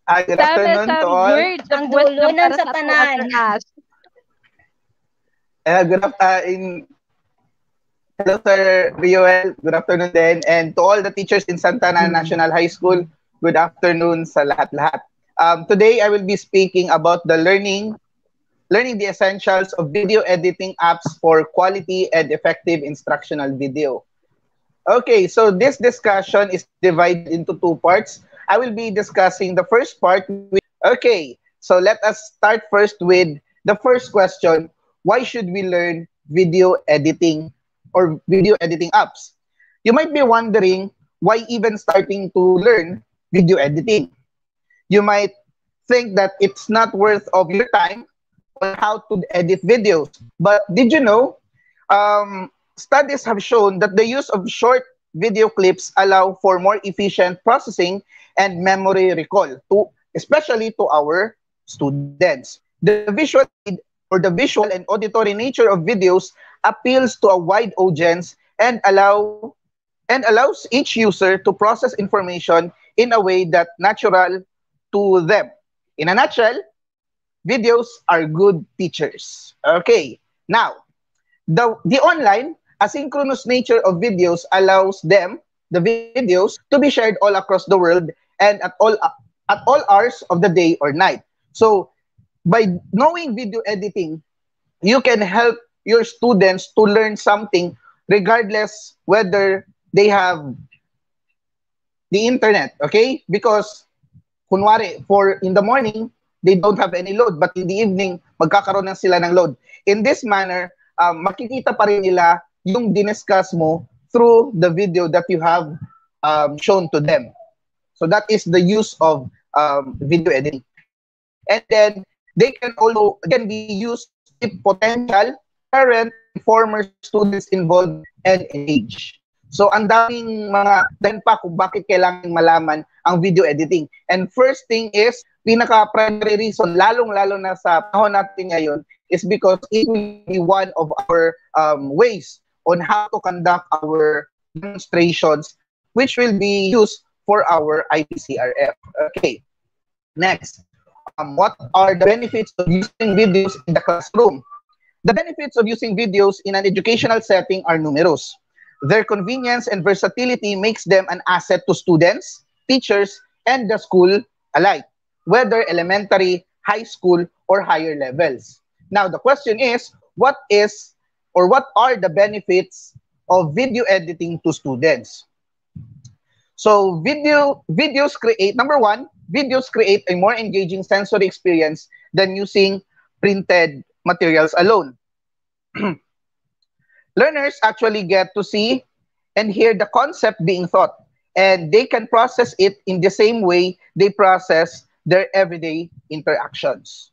Good afternoon to all. Words of wisdom para sa tanan. Good afternoon. Hello, Sir Rioel. Good afternoon din. And to all the teachers in Santa Ana National High School, good afternoon sa lahat-lahat. Today, I will be speaking about the learning the essentials of video editing apps for quality and effective instructional video. Okay, so this discussion is divided into two parts. I will be discussing the first part. Okay, so let us start first with the first question. Why should we learn video editing or video editing apps? You might be wondering why even starting to learn video editing. You might think that it's not worth of your time on how to edit videos. But did you know, studies have shown that the use of short video clips allow for more efficient processing and memory recall, especially to our students. The visual and auditory nature of videos appeals to a wide audience and allows each user to process information in a way that natural to them. In a nutshell, videos are good teachers. Okay, now, the online asynchronous nature of videos allows the videos, to be shared all across the world and at all hours of the day or night. So, by knowing video editing, you can help your students to learn something regardless whether they have the internet, okay? Because, kunwari, for in the morning, they don't have any load, but in the evening, magkakaroon na sila ng load. In this manner, makikita pa rin nila yung diniscuss mo through the video that you have shown to them. So that is the use of video editing. And then, they can also, again, be used if potential parent and former students involved and engaged. So, ang daming mga dahil pa kung bakit kailangan malaman ang video editing. And first thing is, pinaka-primary reason, lalong-lalo na sa panahon natin ngayon, is because it will be one of our ways on how to conduct our demonstrations, which will be used for our IPCRF. Okay, next. What are the benefits of using videos in the classroom? The benefits of using videos in an educational setting are numerous. Their convenience and versatility makes them an asset to students, teachers, and the school alike, whether elementary, high school, or higher levels. Now, the question is, what are the benefits of video editing to students? So, videos create, number one, videos create a more engaging sensory experience than using printed materials alone. Learners actually get to see and hear the concept being taught, and they can process it in the same way they process their everyday interactions.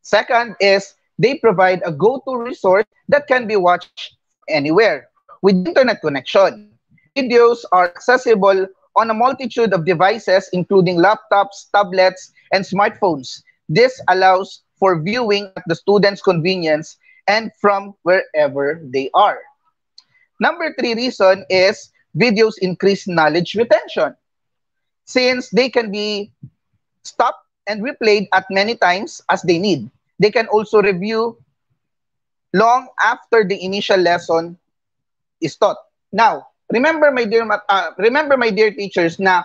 Second is, they provide a go-to resource that can be watched anywhere with internet connection. Videos are accessible on a multitude of devices, including laptops, tablets, and smartphones. This allows for viewing at the student's convenience and from wherever they are. Number three reason is videos increase knowledge retention. Since they can be stopped and replayed at many times as they need, they can also review long after the initial lesson is taught. Now, remember my dear teachers na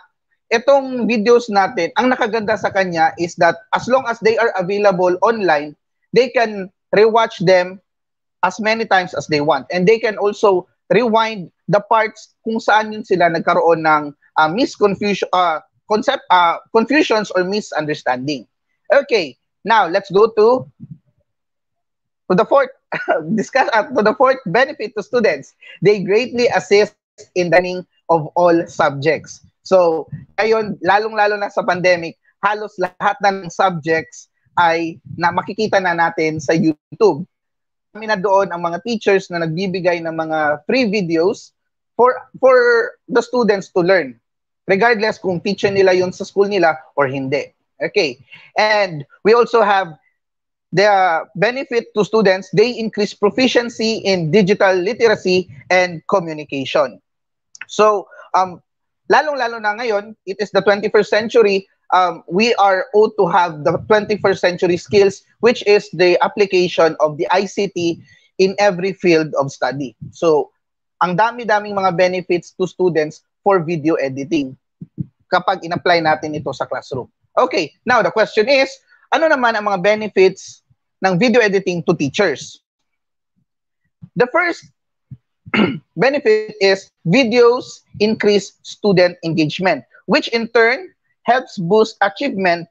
itong videos natin, ang nakaganda sa kanya is that as long as they are available online, they can rewatch them as many times as they want. And they can also rewind the parts kung saan yun sila nagkaroon ng confusions or misunderstanding. Okay, now let's go to the fourth benefit to students. They greatly assist in the learning of all subjects. So, ngayon, lalong-lalo na sa pandemic, halos lahat ng subjects ay makikita na natin sa YouTube. Kami na doon ang mga teachers na nagbibigay ng mga free videos for the students to learn, regardless kung teacher nila yun sa school nila or hindi. Okay. And we also have the benefit to students. They increase proficiency in digital literacy and communication. So, lalong-lalo na ngayon, it is the 21st century, we are owed to have the 21st century skills, which is the application of the ICT in every field of study. So, ang dami-daming mga benefits to students for video editing kapag in-apply natin ito sa classroom. Okay, now the question is, ano naman ang mga benefits ng video editing to teachers? The first benefit is videos increase student engagement, which in turn helps boost achievement.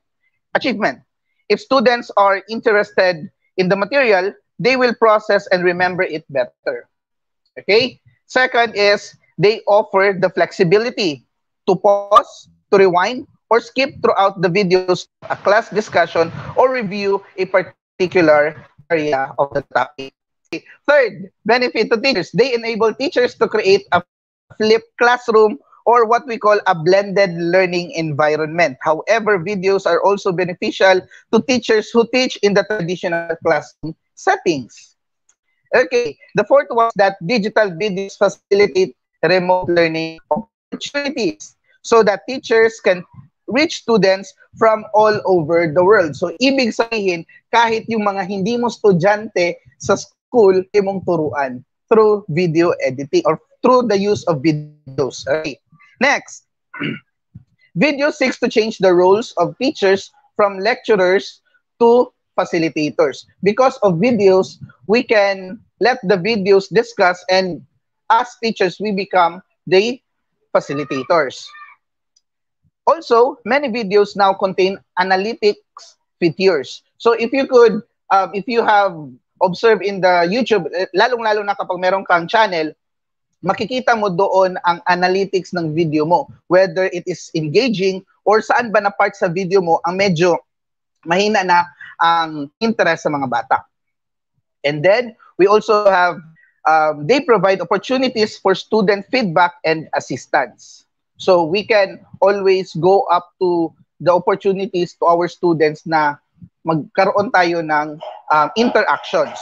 If students are interested in the material, they will process and remember it better. Okay? Second is they offer the flexibility to pause, to rewind, or skip throughout the videos, a class discussion, or review a particular area of the topic. Okay. Third benefit to teachers, they enable teachers to create a flipped classroom or what we call a blended learning environment. However, videos are also beneficial to teachers who teach in the traditional classroom settings. Okay, the fourth one is that digital videos facilitate remote learning opportunities so that teachers can reach students from all over the world. So, ibig sabihin, kahit yung mga hindi mo estudyante sa school, mong turuan through video editing or through the use of videos. Okay. Next, video seeks to change the roles of teachers from lecturers to facilitators. Because of videos, we can let the videos discuss, and as teachers, we become the facilitators. Also, many videos now contain analytics features. So if you could, if you have observed in the YouTube, lalong-lalo na kapag meron kang channel, makikita mo doon ang analytics ng video mo, whether it is engaging or saan ba na part sa video mo ang medyo mahina na ang interest sa mga bata. And then, we also have, they provide opportunities for student feedback and assistance. So, we can always go up to the opportunities to our students na magkaroon tayo ng interactions.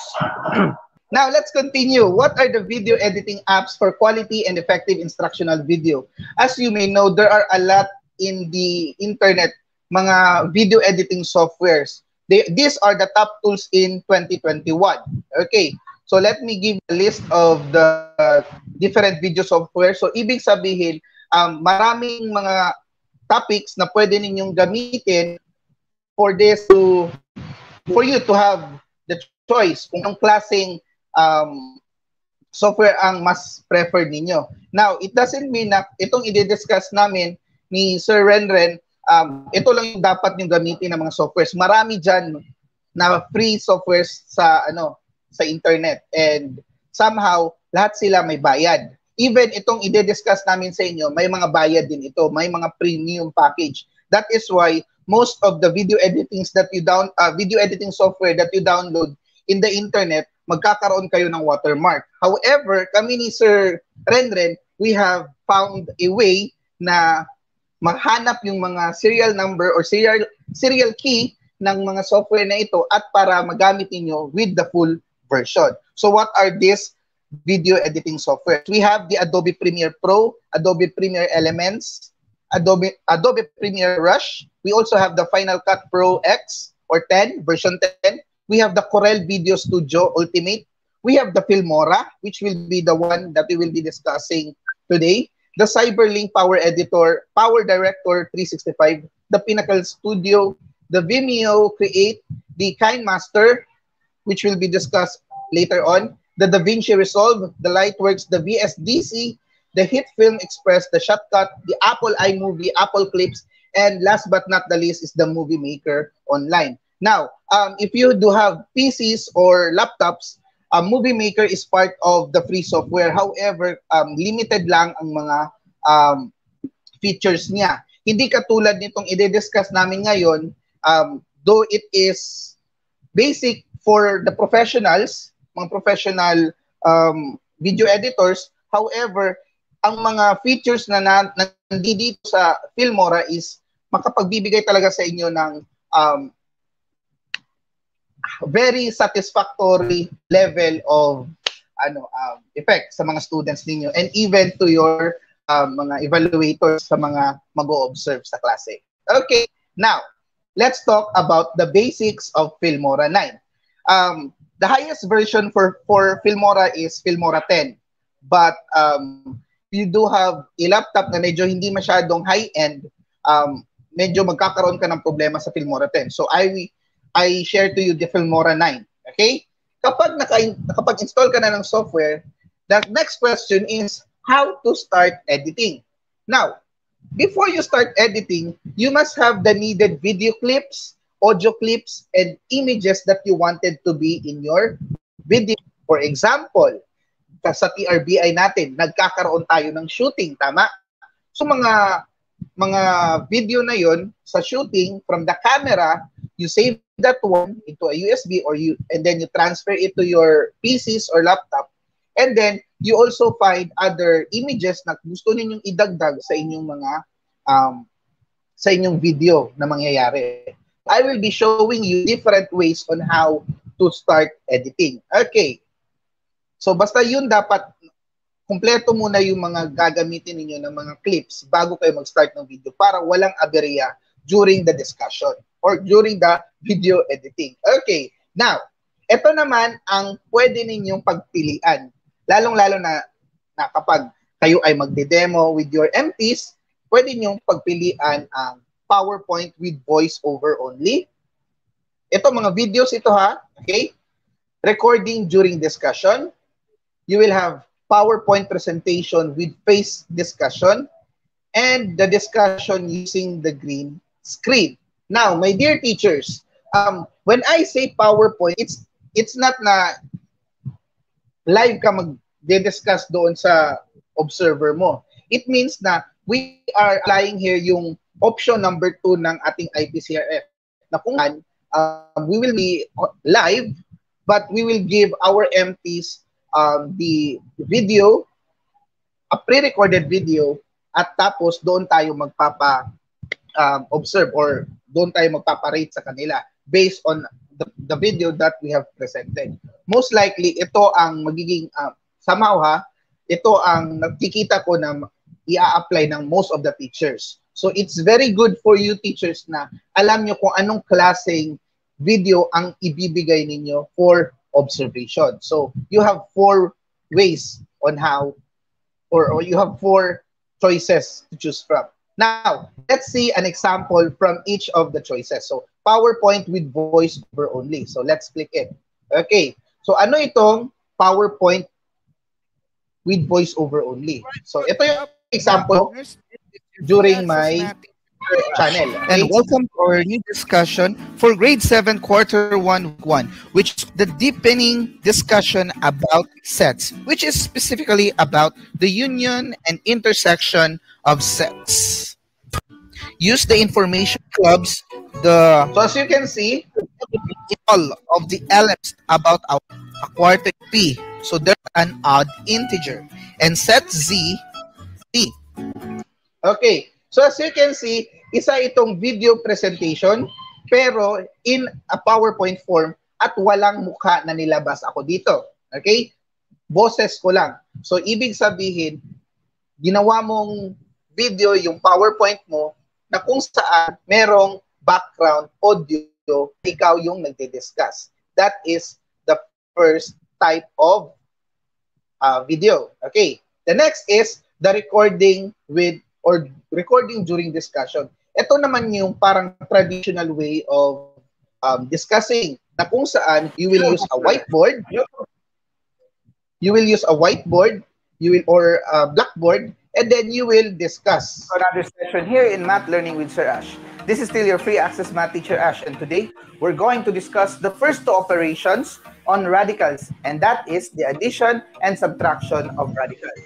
Now, let's continue. What are the video editing apps for quality and effective instructional video? As you may know, there are a lot in the internet, mga video editing softwares. These are the top tools in 2021. Okay, so let me give a list of the different video software. So, ibig sabihin, maraming mga topics na pwede ninyong gamitin for this for you to have the choice kung anong klaseng software ang mas preferred ninyo. Now, it doesn't mean na itong i-discuss namin ni Sir Renren, ito lang yung dapat yung gamitin ng mga softwares. Marami dyan na free softwares sa sa internet, and somehow lahat sila may bayad. Even itong i-discuss namin sa inyo, may mga bayad din ito, may mga premium package. That is why most of the video editing software that you download in the internet, magkakaroon kayo ng watermark. However, kami ni Sir Renren, we have found a way na mahanap yung mga serial number or serial key ng mga software na ito at para magamit niyo with the full version. So what are these video editing software? We have the Adobe Premiere Pro, Adobe Premiere Elements, Adobe Premiere Rush. We also have the Final Cut Pro X or 10, version 10. We have the Corel Video Studio Ultimate. We have the Filmora, which will be the one that we will be discussing today. The Cyberlink Power Editor, Power Director 365, the Pinnacle Studio, the Vimeo Create, the KineMaster, which will be discussed later on, the DaVinci Resolve, the Lightworks, the VSDC, the Hit Film Express, the Shotcut, the Apple iMovie, Apple Clips, and last but not the least is the Movie Maker Online. Now, if you do have PCs or laptops, Movie Maker is part of the free software. However, limited lang ang mga features niya. Hindi katulad nitong i-discuss namin ngayon, though it is basic for the professionals, mga professional video editors. However, ang mga features na nandito sa Filmora is makapagbibigay talaga sa inyo ng very satisfactory level of effect sa mga students ninyo and even to your mga evaluators sa mga mag-o-observe sa klase. Okay, Now, let's talk about the basics of Filmora 9. The highest version for Filmora is Filmora 10. But if you do have a laptop na medyo hindi masyadong high-end, medyo magkakaroon ka ng problema sa Filmora 10. So I share to you the Filmora 9. Okay? Kapag nakapag-install ka na ng software, the next question is how to start editing. Now, before you start editing, you must have the needed video clips, audio clips, and images that you wanted to be in your video. For example, sa TRBI natin, nagkakaroon tayo ng shooting, tama? So mga video na yon sa shooting from the camera, you save that one into a USB and then you transfer it to your PCs or laptop. And then you also find other images na gusto ninyong idagdag sa inyong mga sa inyong video na mangyayari. I will be showing you different ways on how to start editing. Okay. So basta yun, dapat kumpleto muna yung mga gagamitin ninyo ng mga clips bago kayo mag-start ng video para walang aberya during the discussion or during the video editing. Okay. Now, ito naman ang pwede ninyong pagpilian. Lalong-lalo na kapag kayo ay magde-demo with your MPs, pwede ninyong pagpilian ang PowerPoint with voice over only. Ito mga videos ito ha. Okay? Recording during discussion. You will have PowerPoint presentation with face discussion and the discussion using the green screen. Now, my dear teachers, when I say PowerPoint, it's not na live ka mag-discuss doon sa observer mo. It means na we are applying here yung option number 2 ng ating IPCRF na kung we will be live but we will give our MPs the video, a pre-recorded video, at tapos doon tayo magpapa-observe or doon tayo magpapa-rate sa kanila based on the video that we have presented. Most likely, ito ang magiging, somehow ha, ito ang nakikita ko na i-apply ng most of the teachers. So it's very good for you teachers na alam nyo kung anong klaseng video ang ibibigay ninyo for observation. So you have 4 ways on how, or you have 4 choices to choose from. Now, let's see an example from each of the choices. So PowerPoint with voice over only. So let's click it. Okay. So ano itong PowerPoint with voice over only? So ito yung example during my channel. And welcome to our new discussion for grade 7 quarter 1, which is the deepening discussion about sets, which is specifically about the union and intersection of sets. Use the information clubs, so as you can see, all of the elements about a quarter P. So there's an odd integer. And set Z, T. Okay. So as you can see, isa itong video presentation pero in a PowerPoint form at walang mukha na nilabas ako dito. Okay? Boses ko lang. So ibig sabihin, ginawa mong video yung PowerPoint mo na kung saan merong background audio, ikaw yung nagdi-discuss. That is the first type of video. Okay. The next is the recording with or recording during discussion. Ito naman yung parang traditional way of discussing na kung saan you will use a whiteboard. You will use a whiteboard, or a blackboard, and then you will discuss. Another session here in Math Learning with Sir Ash. This is still your free access math teacher Ash, and today we're going to discuss the first 2 operations on radicals, and that is the addition and subtraction of radicals.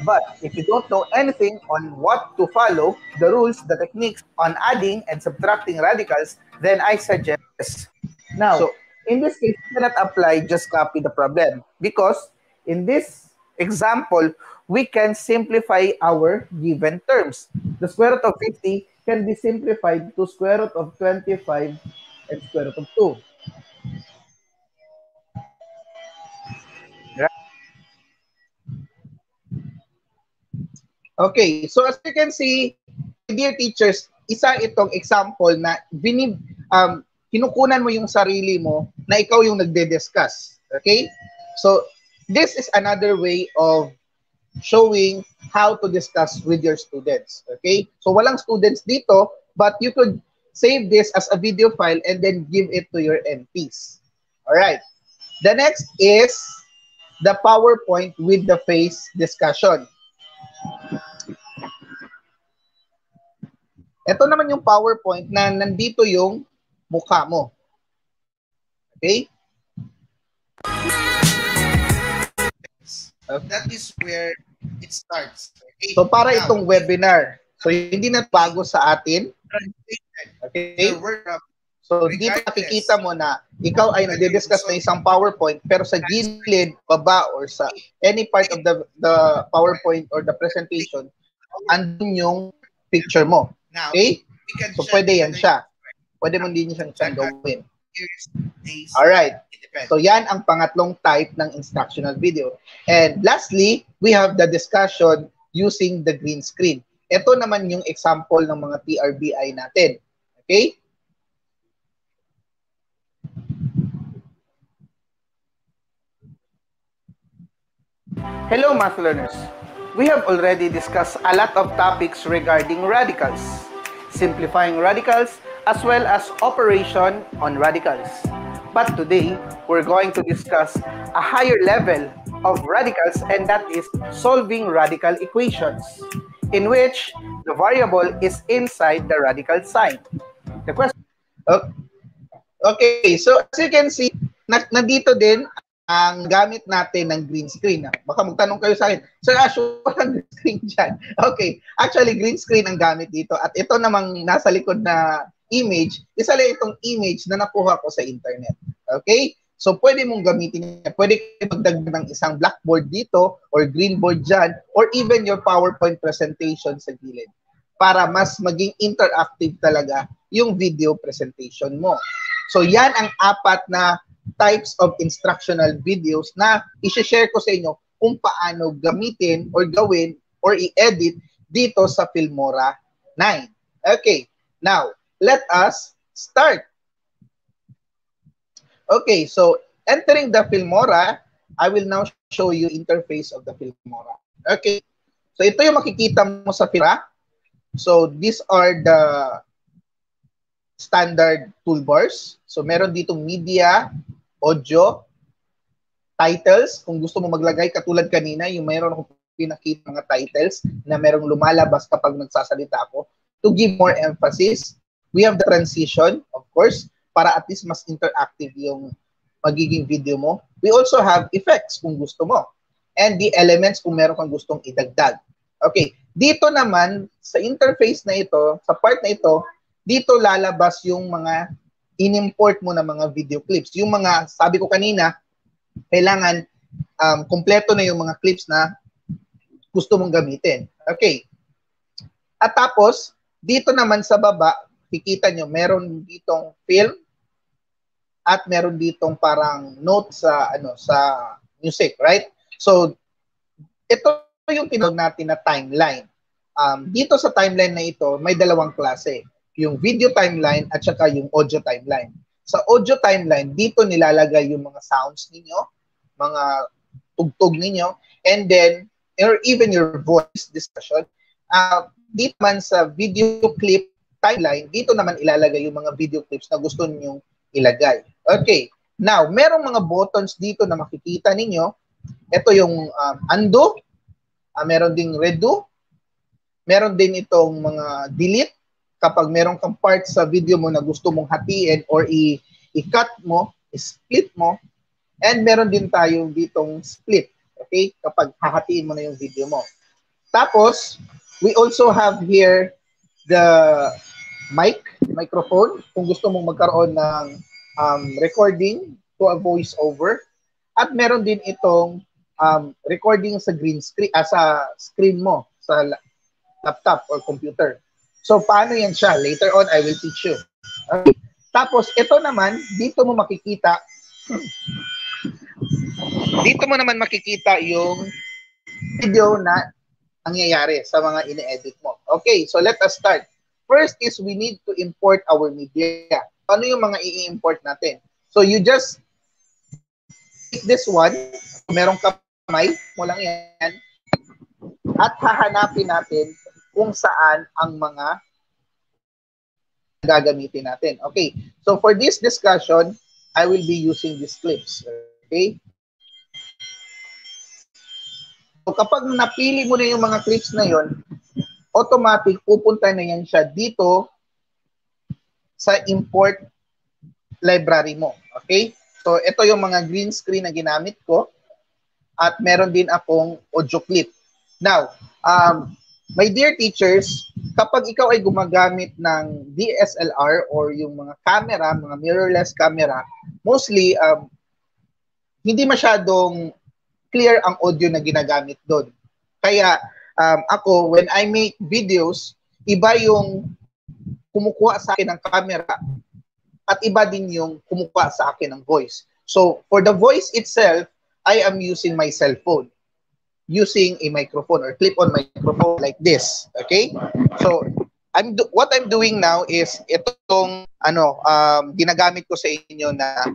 But if you don't know anything on what to follow, the rules, the techniques on adding and subtracting radicals, then I suggest. Now, so, in this case, you cannot apply just copy the problem because in this example, we can simplify our given terms. The square root of 50 can be simplified to square root of 25 and square root of 2. Okay, so as you can see, dear teachers, isa itong example na kinukunan mo yung sarili mo na ikaw yung nagde-discuss. Okay? So, this is another way of showing how to discuss with your students. Okay? So, walang students dito, but you could save this as a video file and then give it to your MPs. Alright. The next is the PowerPoint with the face discussion. Ito naman yung PowerPoint na nandito yung mukha mo. Okay? That is where it starts. Okay? So para itong webinar. So hindi na bago sa atin. Okay? So dito nakikita mo na ikaw ay nagdi-discuss na isang PowerPoint pero sa gilid, baba, or sa any part of the PowerPoint or the presentation, andun yung picture mo. Okay? So pwede yan siya. Pwede mo din siyang gawin. Alright. So yan ang pangatlong type ng instructional video. And lastly, we have the discussion using the green screen. Ito naman yung example ng mga TRBI natin. Okay? Hello, math learners. We have already discussed a lot of topics regarding radicals, simplifying radicals, as well as operation on radicals. But today, we're going to discuss a higher level of radicals, and that is solving radical equations, in which the variable is inside the radical sign. The question. Okay, so as you can see, nandito din ang gamit natin ng green screen. Baka magtanong kayo sa akin, Sir Ash, walang green screen dyan. Okay, actually green screen ang gamit dito. At ito namang nasa likod na image, isa lang itong image na nakuha ko sa internet. Okay? So pwede mong gamitin yan. Pwede magdagdag ng isang blackboard dito or green board dyan or even your PowerPoint presentation sa gilid para mas maging interactive talaga yung video presentation mo. So yan ang apat na types of instructional videos na i-share ko sa inyo kung paano gamitin or gawin or i-edit dito sa Filmora 9. Okay, now, let us start. Okay, so entering the Filmora, I will now show you interface of the Filmora. Okay, so ito yung makikita mo sa Filmora. So these are the standard toolbars. So meron ditong media, audio, titles. Kung gusto mo maglagay, katulad kanina, yung mayroon akong pinakita mga titles na merong lumalabas kapag nagsasalita ako. To give more emphasis, we have the transition, of course, para at least mas interactive yung magiging video mo. We also have effects kung gusto mo. And the elements kung meron kang gustong idagdag. Okay, dito naman, sa interface na ito, sa part na ito, dito lalabas yung mga in-import mo na mga video clips. Yung mga, sabi ko kanina, kailangan kompleto na yung mga clips na gusto mong gamitin. Okay. At tapos, dito naman sa baba, kikita nyo, meron ditong film at meron ditong parang note sa sa music, right? So, ito yung tinawag natin na timeline. Dito sa timeline na ito, may dalawang klase. Yung video timeline at saka yung audio timeline. Sa audio timeline, dito nilalagay yung mga sounds ninyo, mga tugtog ninyo, and then, or even your voice discussion. Dito man sa video clip timeline, dito naman ilalagay yung mga video clips na gusto ninyong ilagay. Okay. Now, merong mga buttons dito na makikita ninyo. Ito yung undo, meron ding redo, meron din itong mga delete, kapag meron kang part sa video mo na gusto mong hatiin or i-cut mo, i-split mo, and meron din tayo ditong split, okay? Kapag hahatiin mo na yung video mo. Tapos, we also have here the microphone, kung gusto mong magkaroon ng recording to a voice-over. At meron din itong recording sa green screen, sa screen mo, sa laptop or computer. So, paano yan siya? Later on, I will teach you. Okay. Tapos, ito naman, dito mo makikita yung video na nangyayari sa mga ine-edit mo. Okay, so let us start. first is we need to import our media. Ano yung mga i-import natin? So you just take this one, merong kamay mo lang yan, at hahanapin natin kung saan ang mga gagamitin natin. Okay, so for this discussion, I will be using these clips. Okay? So kapag napili mo na yung mga clips na yon, automatic pupunta na yan siya dito sa import library mo. Okay? So ito yung mga green screen na ginamit ko at meron din akong audio clip. Now, my dear teachers, kapag ikaw ay gumagamit ng DSLR or yung mga camera, mga mirrorless camera, mostly hindi masyadong clear ang audio na ginagamit doon. Kaya ako, when I make videos, iba yung kumukuha sa akin ng camera at iba din yung kumukuha sa akin ng voice. So, for the voice itself, I am using my cell phone, using a microphone or clip-on microphone like this. Okay? So, what I'm doing now is itong ginagamit ko sa inyo na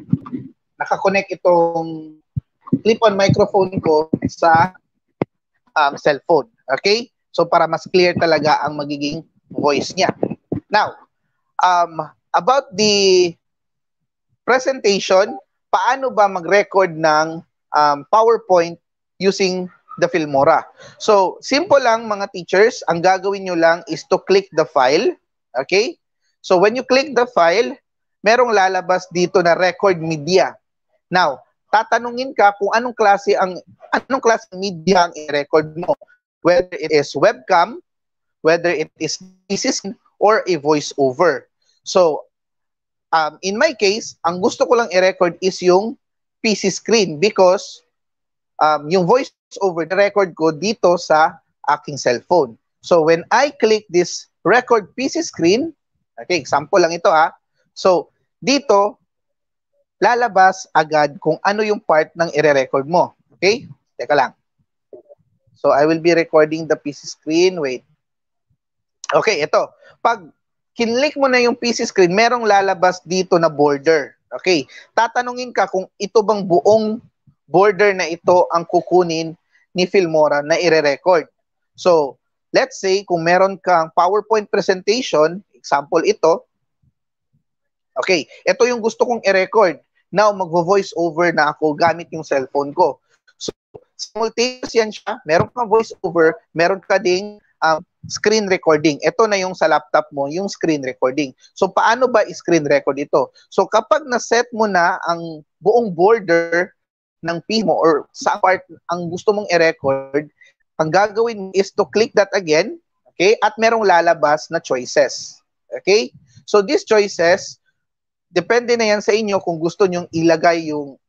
nakakonect itong clip-on microphone ko sa cellphone. Okay? So, para mas clear talaga ang magiging voice niya. Now, about the presentation, paano ba mag-record ng PowerPoint using the Filmora? So, simple lang mga teachers. Ang gagawin nyo lang is to click the file. Okay? So, when you click the file, merong lalabas dito na record media. Now, tatanungin ka kung anong klase media ang i-record mo. Whether it is webcam, whether it is PC or a voice-over. So, in my case, ang gusto ko lang i-record is yung PC screen because yung voice-over na-record ko dito sa aking cellphone. So, when I click this record PC screen, okay, example lang ito ha. So, dito, lalabas agad kung ano yung part ng i-record mo. Okay? Teka lang. So, I will be recording the PC screen. Wait. Okay, ito. Pag kinlik mo na yung PC screen, merong lalabas dito na border. Okay? Tatanungin ka kung ito bang buong border na ito ang kukunin ni Filmora na i-record. So, let's say kung meron kang PowerPoint presentation, example ito, okay, ito yung gusto kong i-record. Now, magvo-voice over na ako gamit yung cellphone ko. So, simultaneous yan siya. Meron kang voice over, meron ka ding screen recording. Ito na yung sa laptop mo, yung screen recording. So, paano ba i-screen record ito? So, kapag na-set mo na ang buong border ng PC mo or sa part ang gusto mong i-record, ang gagawin is to click that again, okay? At merong lalabas na choices. Okay? So, these choices, depende na yan sa inyo kung gusto nyong ilagay yung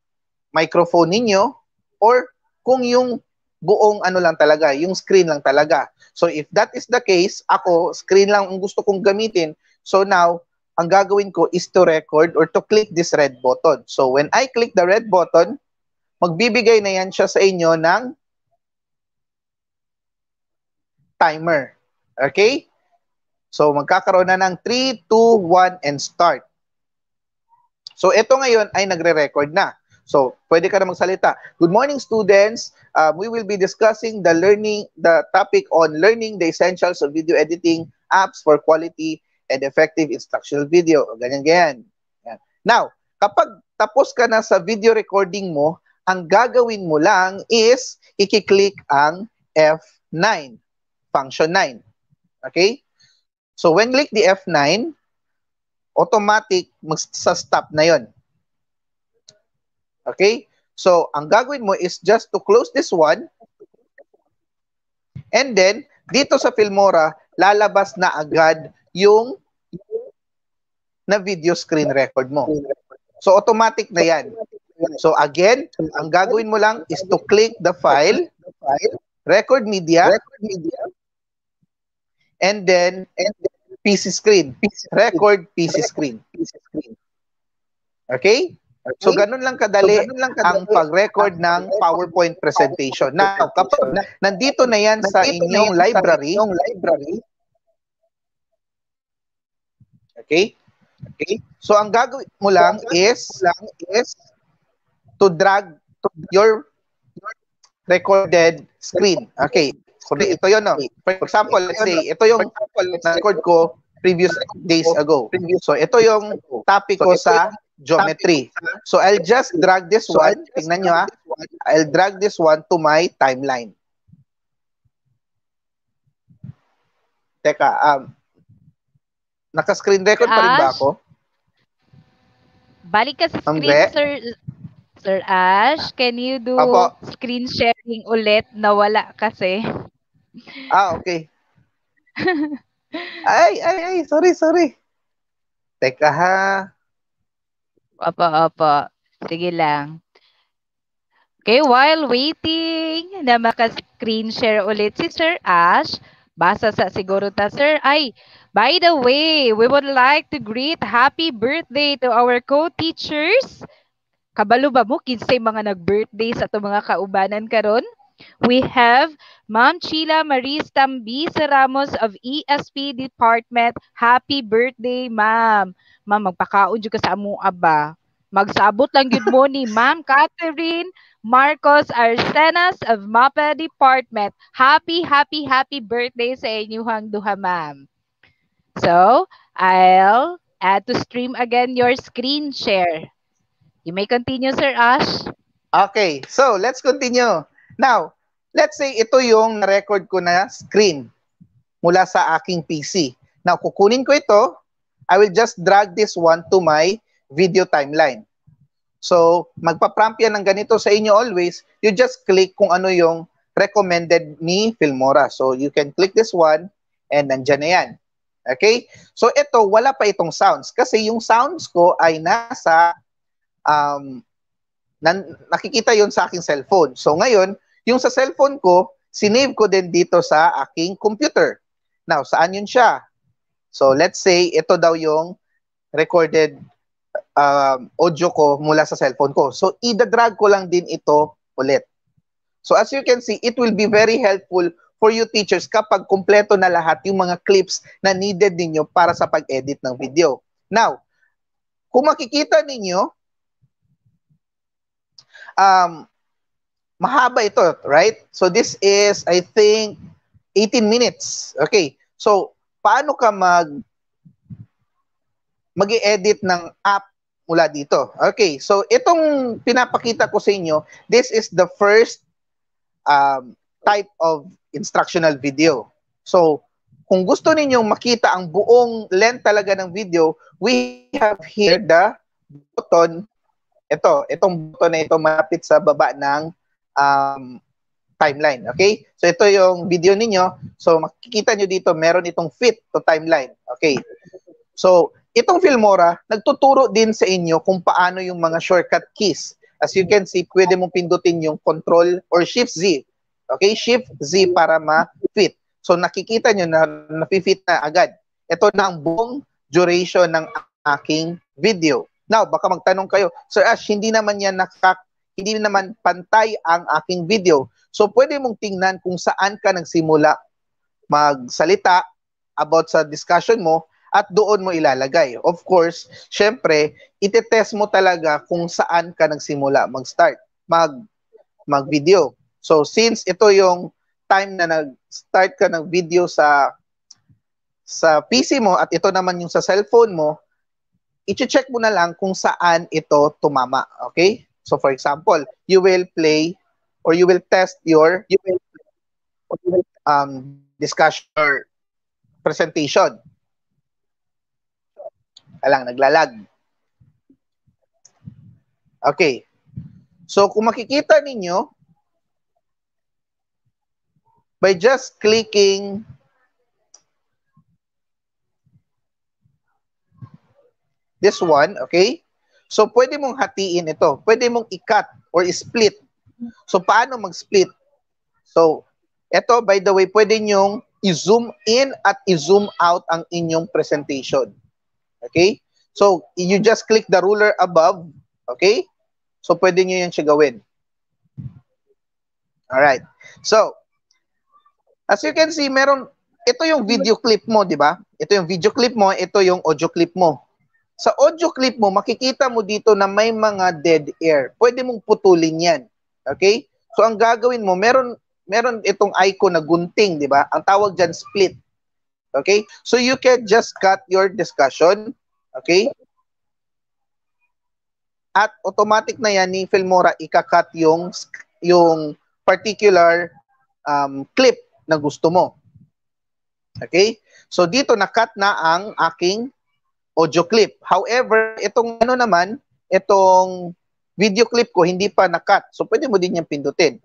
microphone ninyo or kung yung buong ano lang talaga, yung screen lang talaga. So if that is the case, ako, screen lang ang gusto kong gamitin. So now, ang gagawin ko is to record or to click this red button. So when I click the red button, magbibigay na yan siya sa inyo ng timer. Okay? So magkakaroon na ng 3, 2, 1, and start. So, ito ngayon ay nagre-record na. So, pwede ka na magsalita. Good morning, students. We will be discussing the topic on learning the essentials of video editing apps for quality and effective instructional video. Ganyan. Now, kapag tapos ka na sa video recording mo, ang gagawin mo lang is i-click ang F9, function 9. Okay? So, when click the F9, automatic magsa-stop na yon. Okay? So, ang gagawin mo is just to close this one and then, dito sa Filmora, lalabas na agad yung na video screen record mo. So, automatic na yan. So, again, ang gagawin mo lang is to click the file, record media, and then PC screen. Record PC screen. Okay? So, ganun lang kadali ang pag-record ng PowerPoint presentation. Now, kapag nandito na yan sa inyong library, Okay? So ang gagawin mo lang is to drag your recorded screen. Okay. So ito yun, no? For example, let's say, ito yung na-record ko previous days ago. So ito yung topic ko sa geometry. So I'll just drag this one. Tingnan nyo, ha. I'll drag this one to my timeline. Teka, naka-screen record pa rin ba ako? Balik ka sa screen, Sir Ash. Can you do screen sharing ulit? Nawala kasi. Okay. Ay, sorry. Teka, ha. Opo. Sige lang. Okay, while waiting na maka-screen share ulit si Sir Ash, basa sa siguro ta, Sir. Ay, by the way, we would like to greet happy birthday to our co-teachers. Kabalo ba mo? Kinsay mga nag-birthday sa ito mga kaubanan karon? We have Ma'am Sheila Maris Tambisa Ramos of ESP Department. Happy birthday, Ma'am. Ma'am, magpakaon dyan ka sa amua ba? Magsabot lang yun mo ni Ma'am Catherine Marcos Arsenas of MAPA Department. Happy birthday sa inyong duha, Ma'am. So, I'll add to stream again your screen share. You may continue, Sir Ash. Okay, so let's continue. Now, let's say ito yung na-record ko na screen mula sa aking PC. Now, kukunin ko ito. I will just drag this one to my video timeline. So, magpa-prompt yan ng ganito sa inyo always. You just click kung ano yung recommended ni Filmora. So, you can click this one and nandyan na yan. Okay? So, ito, wala pa itong sounds. Kasi yung sounds ko ay nasa nakikita yon sa aking cellphone. So ngayon, yung sa cellphone ko, sinave ko din dito sa aking computer. Now, saan yun siya? So let's say, ito daw yung recorded audio ko mula sa cellphone ko. So i-drag ko lang din ito ulit. So as you can see, it will be very helpful for you teachers kapag kumpleto na lahat yung mga clips na needed ninyo para sa pag-edit ng video. Now, kung makikita ninyo, mahaba ito, right? So this is, I think, 18 minutes. Okay. So, paano ka mag-i-edit ng app mula dito? Okay. So, itong pinapakita ko sa inyo, this is the first type of instructional video. So, kung gusto ninyong makita ang buong length talaga ng video, we have here the button. Itong button na ito malapit sa baba ng timeline. Okay? So ito yung video ninyo. So makikita nyo dito, meron itong fit to timeline. Okay? So itong Filmora, nagtuturo din sa inyo kung paano yung mga shortcut keys. As you can see, pwede mong pindutin yung Control or Shift Z. Okay? Shift Z para ma-fit. So nakikita nyo na na-fit na agad. Ito na ang buong duration ng aking video. Now, baka magtanong kayo, Sir Ash, hindi naman pantay ang aking video. So, pwede mong tingnan kung saan ka nagsimula magsalita about sa discussion mo at doon mo ilalagay. Of course, syempre, itetest mo talaga kung saan ka nagsimula mag-start, mag-video. So, since ito yung time na nag-start ka ng video sa PC mo at ito naman yung sa cellphone mo, i-check mo na lang kung saan ito tumama. Okay? So for example, you will play or you will test your discussion or presentation. Alang, naglalag. Okay. So kung makikita ninyo, by just clicking this one, okay? So, pwede mong hatiin ito. Pwede mong i-cut or i-split. So, paano mag-split? So, ito, by the way, pwede nyong i-zoom in at i-zoom out ang inyong presentation. Okay? So, you just click the ruler above. Okay? So, pwede nyo yan siya gawin. Alright. So, as you can see, meron ito yung video clip mo, di ba? Ito yung video clip mo, ito yung audio clip mo. Sa audio clip mo, makikita mo dito na may mga dead air. Pwede mong putulin yan. Okay? So, ang gagawin mo, meron itong icon na gunting, di ba? Ang tawag dyan, split. Okay? So, you can just cut your discussion. Okay? At automatic na yan ni Filmora ikakat yung particular clip na gusto mo. Okay? So, dito na-cut na ang aking audio clip. However, itong itong video clip ko, hindi pa na-cut. So, pwede mo din yung pindutin.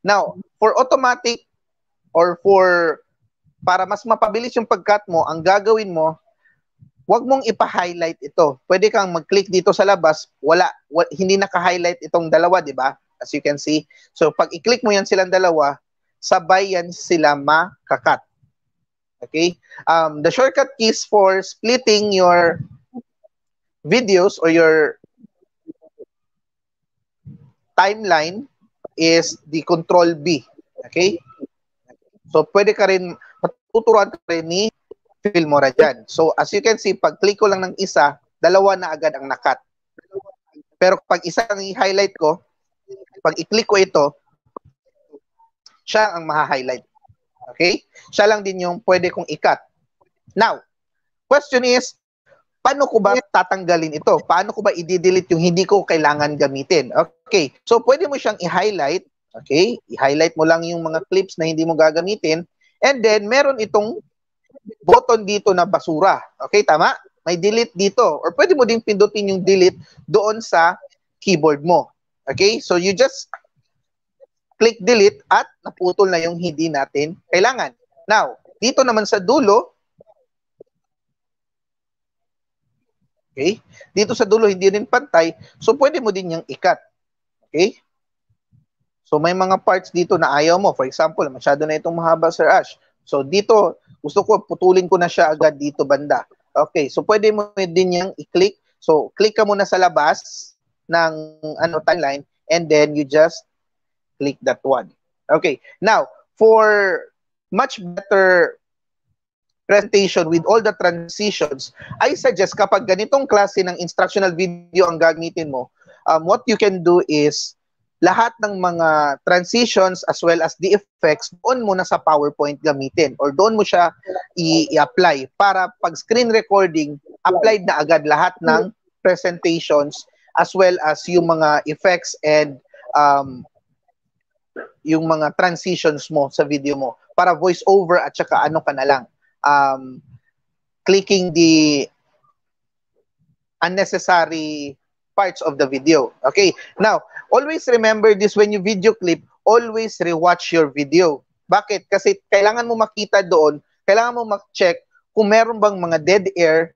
Now, for automatic or para mas mapabilis yung pag-cut mo, ang gagawin mo, wag mong ipa-highlight ito. Pwede kang mag-click dito sa labas, hindi naka-highlight itong dalawa, di ba? As you can see. So, pag i-click mo yan silang dalawa, sabay yan sila makakat. Okay? The shortcut keys for splitting your videos or your timeline is the Control B. Okay? So, pwede ka rin, matuturuan ka rin ni Filmora dyan. So, as you can see, pag click ko lang ng isa, dalawa na agad ang nakat. Pero pag isa ang i-highlight ko, pag i-click ko ito, siya ang maha-highlight. Okay? Siya lang din yung pwede kong i-cut. Now, question is, paano ko ba tatanggalin ito? Paano ko ba i-delete yung hindi ko kailangan gamitin? Okay. So, pwede mo siyang i-highlight. Okay? I-highlight mo lang yung mga clips na hindi mo gagamitin. And then, meron itong button dito na basura. Okay, tama? May delete dito. Or pwede mo din pindutin yung delete doon sa keyboard mo. Okay? So, you just click delete at naputol na yung hindi natin kailangan. Now, dito naman sa dulo, okay? Dito sa dulo, hindi rin pantay. So, pwede mo din yung i-cut. Okay? So, may mga parts dito na ayaw mo. For example, masyado na itong mahaba, Sir Ash. So, dito, gusto ko, putulin ko na siya agad dito banda. Okay, so pwede mo din yung i-click. So, click ka muna sa labas ng timeline and then you just click that one. Okay, now, for much better presentation with all the transitions, I suggest kapag ganitong klase ng instructional video ang gagamitin mo, what you can do is lahat ng mga transitions as well as the effects doon mo na sa PowerPoint gamitin or doon mo siya i-apply para pag screen recording, applied na agad lahat ng presentations as well as yung mga effects and yung mga transitions mo sa video mo para voice over at saka ano ka na lang clicking the unnecessary parts of the video. Okay, now always remember this: when you video clip, always rewatch your video. Bakit? Kasi kailangan mo makita doon, kailangan mo mag-check kung meron bang mga dead air,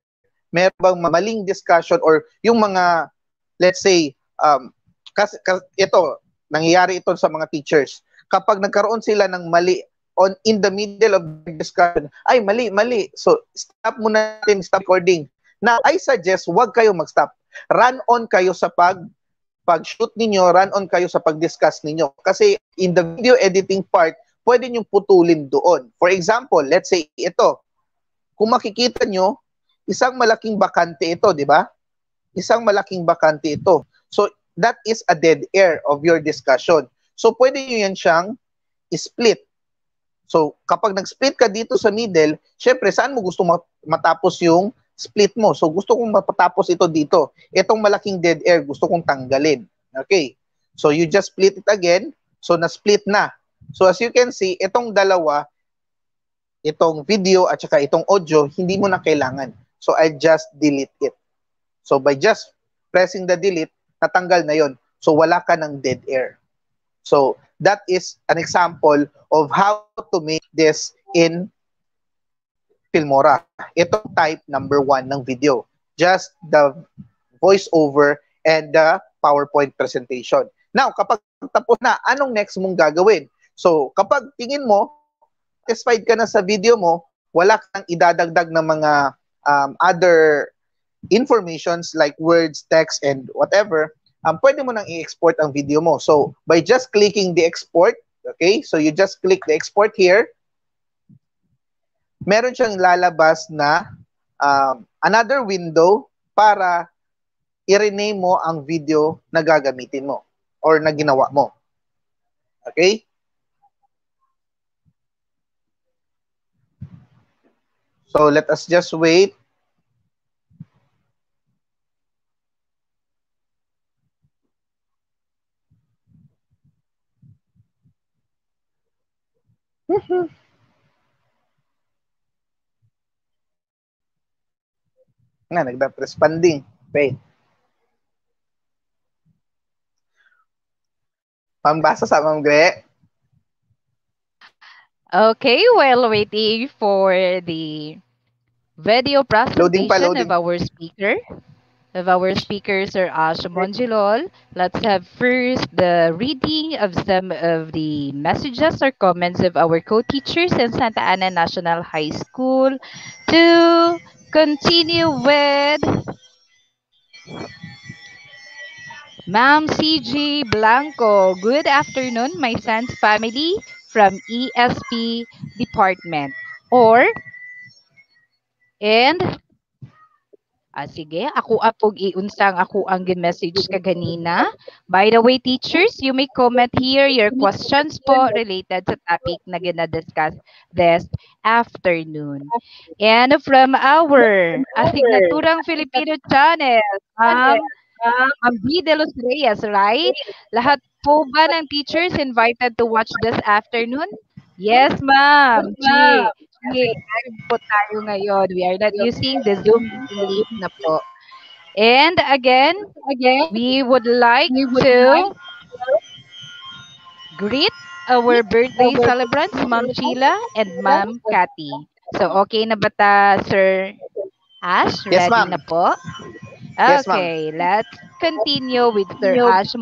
meron bang maling discussion or yung mga, let's say, kasi ito nangyayari ito sa mga teachers. Kapag nagkaroon sila ng mali in the middle of the discussion, ay mali. So stop muna natin, stop recording. Now, I suggest wag kayo mag-stop. Run on kayo sa pag-shoot ninyo, run on kayo sa pag-discuss ninyo. Kasi in the video editing part, pwede nyo putulin doon. For example, let's say ito. Kung makikita nyo, isang malaking bakante ito, di ba? Isang malaking bakante ito. So, that is a dead air of your discussion. So, pwede nyo yan siyang split. So, kapag nag-split ka dito sa middle, syempre, saan mo gusto matapos yung split mo? So, gusto kong matapos ito dito. Itong malaking dead air, gusto kong tanggalin. Okay. So, you just split it again. So, na-split na. So, as you can see, itong dalawa, itong video at saka itong audio, hindi mo na kailangan. So, I just delete it. So, by just pressing the delete, natanggal na yon. So, wala ka ng dead air. So, that is an example of how to make this in Filmora. Ito type number 1 ng video. Just the voiceover and the PowerPoint presentation. Now, kapag tapos na, anong next mong gagawin? So, kapag tingin mo, satisfied ka na sa video mo, wala kang idadagdag na mga other informations like words, text, and whatever, pwede mo nang i-export ang video mo. So, by just clicking the export, okay, so you just click the export here, meron siyang lalabas na another window para i-rename mo ang video na gagamitin mo or na ginawa mo. Okay? So let us just wait. Nga, nagda-responding. Wait. Pambasa sa Ma'am Gre. Okay, while waiting for the video presentation of our speaker, Sir Ash Monjilol, let's have first the reading of some of the messages or comments of our co-teachers in Santa Ana National High School to continue with Ma'am CG Blanco. Good afternoon, my son's family from ESP department. Sige, ako apog iunsang ako ang message kaganina. By the way, teachers, you may comment here your questions po related sa topic na gina-discuss this afternoon. And from our asignaturang Filipino channel, Ma'am B. De Los Reyes, right? Lahat po ba ng teachers invited to watch this afternoon? Yes, ma'am. Live po tayo ngayon. We are not using the Zoom link na po. And again, we would like to greet our birthday celebrants, Ma'am Sheila and Ma'am Cathy. So, okay na ba ta, Sir Ash? Yes, ready na po? Okay, yes, let's continue with Sir Ash.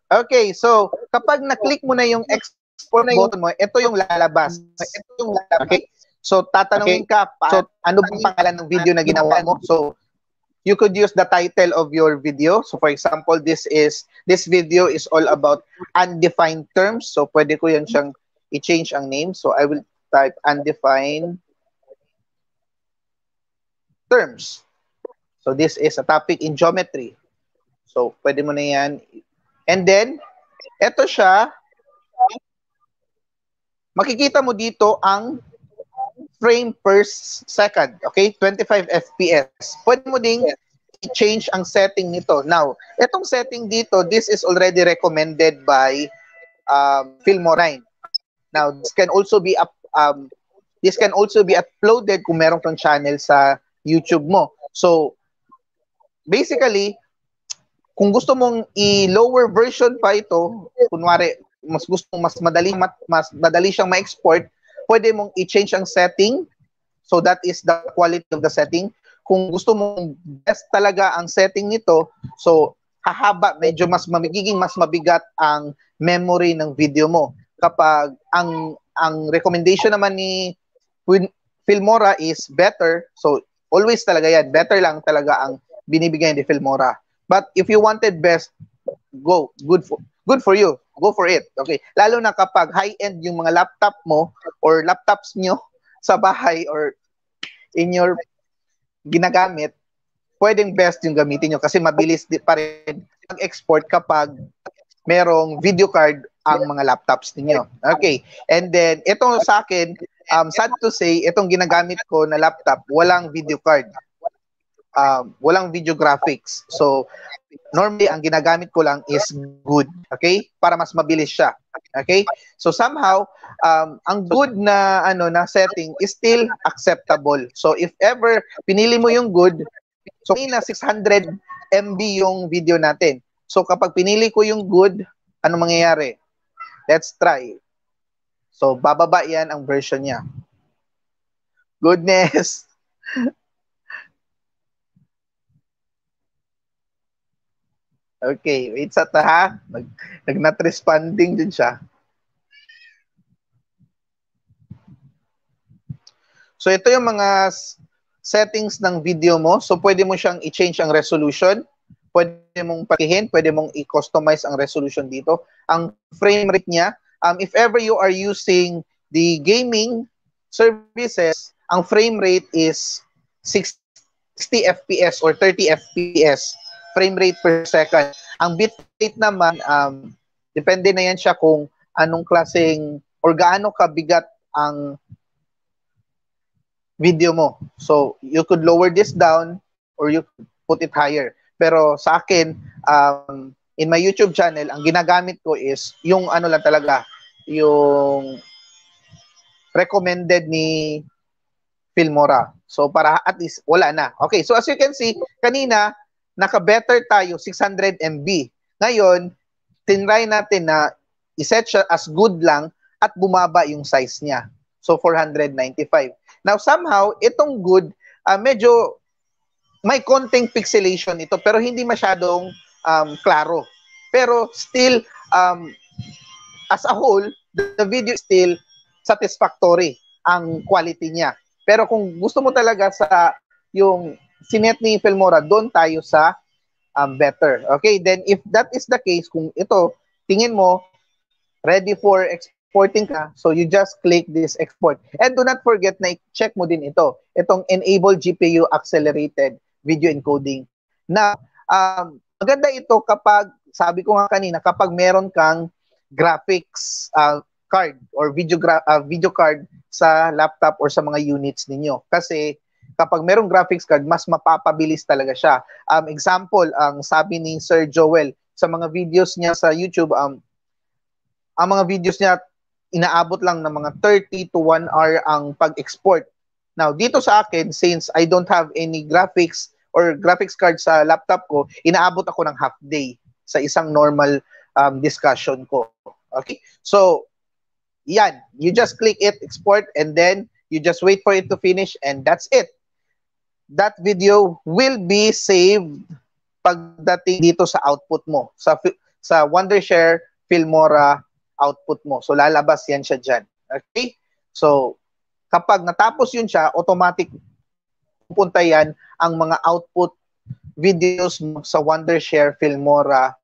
Okay, so kapag na-click mo na yung export button mo, ito yung lalabas. Okay? So tatanungin ka, ano bang pangalan ng video na ginawa mo? So you could use the title of your video. So for example, this video is all about undefined terms. So pwede ko yan siyang i-change ang name. So I will type undefined terms. So this is a topic in geometry. So pwede mo na yan. And then, eto siya, makikita mo dito ang frame per second, okay? 25 FPS. Pwede mo ding i-change ang setting nito. Now, etong setting dito, this is already recommended by Filmora. Now, this can also be uploaded kung meron kang channel sa YouTube mo. So, basically, kung gusto mong i-lower version pa ito, kunwari, mas madali siyang ma-export, pwede mong i-change ang setting. So that is the quality of the setting. Kung gusto mong best talaga ang setting nito, so hahaba, medyo magiging mas mabigat ang memory ng video mo. Kapag ang recommendation naman ni Filmora is better, so always talaga yan, better lang talaga ang binibigay ni Filmora. But if you wanted best, good for you. Go for it. Okay. Lalo na kapag high-end yung mga laptop mo or laptops nyo sa bahay or in your ginagamit, pwedeng best yung gamitin nyo kasi mabilis pa rin mag-export kapag merong video card ang mga laptops ninyo. Okay. And then, ito sa akin, sad to say, itong ginagamit ko na laptop, walang video card. Walang video graphics. So, normally, ang ginagamit ko lang is good. Okay? Para mas mabilis siya. Okay? So, somehow, ang good na, na setting is still acceptable. So, if ever pinili mo yung good, so, na 600 MB yung video natin. So, kapag pinili ko yung good, ano mangyayari? Let's try. So, bababa yan ang version niya. Goodness! Okay, wait sa ha. Nag-not responding din siya. So ito yung mga settings ng video mo. So pwede mo siyang i-change ang resolution. Pwede mong pakihin, pwede mong i-customize ang resolution dito. Ang frame rate niya, if ever you are using the gaming services, ang frame rate is 60 FPS or 30 FPS frame rate per second. Ang bit rate naman, depende na yan siya kung anong klaseng or gaano kabigat ang video mo. So, you could lower this down or you could put it higher. Pero sa akin, in my YouTube channel, ang ginagamit ko is yung ano lang talaga, yung recommended ni Filmora. So, para at least wala na. Okay, so as you can see, kanina, naka-better tayo, 600 MB. Ngayon, tinry natin na iset siya as good lang at bumaba yung size niya. So, 495. Now, somehow, itong good, medyo may konting pixelation ito, pero hindi masyadong klaro. Pero still, as a whole, the video is still satisfactory ang quality niya. Pero kung gusto mo talaga sa yung sinet ni Filmora, doon tayo sa better. Okay, then if that is the case, kung ito, tingin mo, ready for exporting ka, so you just click this export. And do not forget na i-check mo din ito, itong enable GPU accelerated video encoding. Na maganda ito kapag, sabi ko nga kanina, kapag meron kang graphics card or video card sa laptop or sa mga units ninyo. Kasi kapag merong graphics card, mas mapapabilis talaga siya. Example, ang sabi ni Sir Joel, sa mga videos niya sa YouTube, ang mga videos niya, inaabot lang ng mga 30 to 1 hour ang pag-export. Now, dito sa akin, since I don't have any graphics or graphics card sa laptop ko, inaabot ako ng half day sa isang normal discussion ko. Okay? So, yan. You just click it, export, and then you just wait for it to finish, and that's it. That video will be saved pagdating dito sa output mo, sa Wondershare Filmora output mo. So, lalabas yan siya dyan. Okay? So, kapag natapos yun siya, automatic pupunta yan ang mga output videos mo sa Wondershare Filmora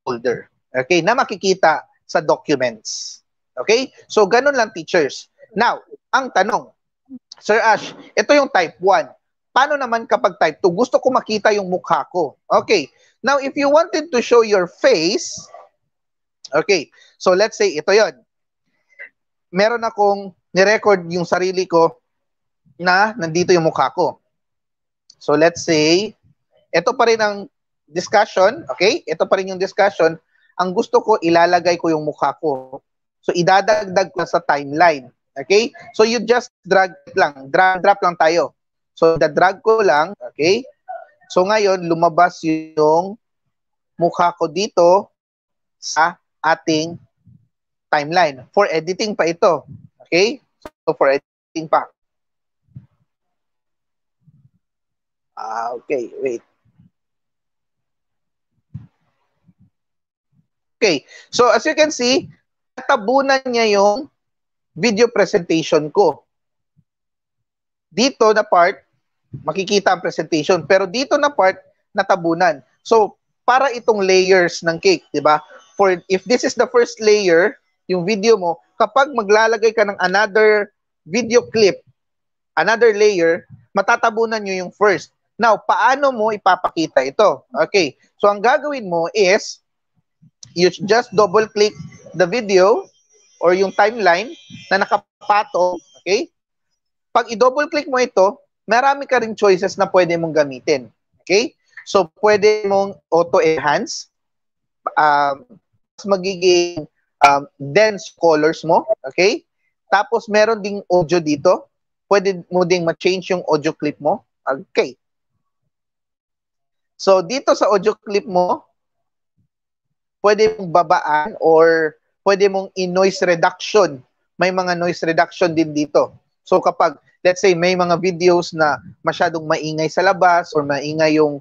folder. Okay? Na makikita sa documents. Okay? So, ganun lang, teachers. Now, ang tanong, Sir Ash, ito yung type 1. Paano naman kapag type 2? Gusto ko makita yung mukha ko. Okay. Now, if you wanted to show your face, okay, so let's say ito yon. Meron akong nirecord yung sarili ko na nandito yung mukha ko. So let's say, ito pa rin ang discussion, okay? Ito pa rin yung discussion. Ang gusto ko, ilalagay ko yung mukha ko. So idadagdag ko sa timeline. Okay? So you just drag lang. Drag lang tayo. So drag ko lang, okay? So ngayon, lumabas yung mukha ko dito sa ating timeline. For editing pa ito. Okay? So for editing pa. Okay, wait. Okay. So as you can see, natabunan niya yung video presentation ko. Dito na part, makikita ang presentation. Pero dito na part, natabunan. So, para itong layers ng cake, di ba? For if this is the first layer, yung video mo, kapag maglalagay ka ng another video clip, another layer, matatabunan nyo yung first. Now, paano mo ipapakita ito? Okay. So, ang gagawin mo is, you just double-click the video or yung timeline na nakapatong, okay? Pag i-double click mo ito, marami ka ring choices na pwede mong gamitin. Okay? So, pwede mong auto-enhance. Magiging dense colors mo. Okay? Tapos, meron ding audio dito. Pwede mo ding ma-change yung audio clip mo. Okay. So, dito sa audio clip mo, pwede mong babaan or pwede mong i-noise reduction. May mga noise reduction din dito. So kapag, let's say, may mga videos na masyadong maingay sa labas or maingay yung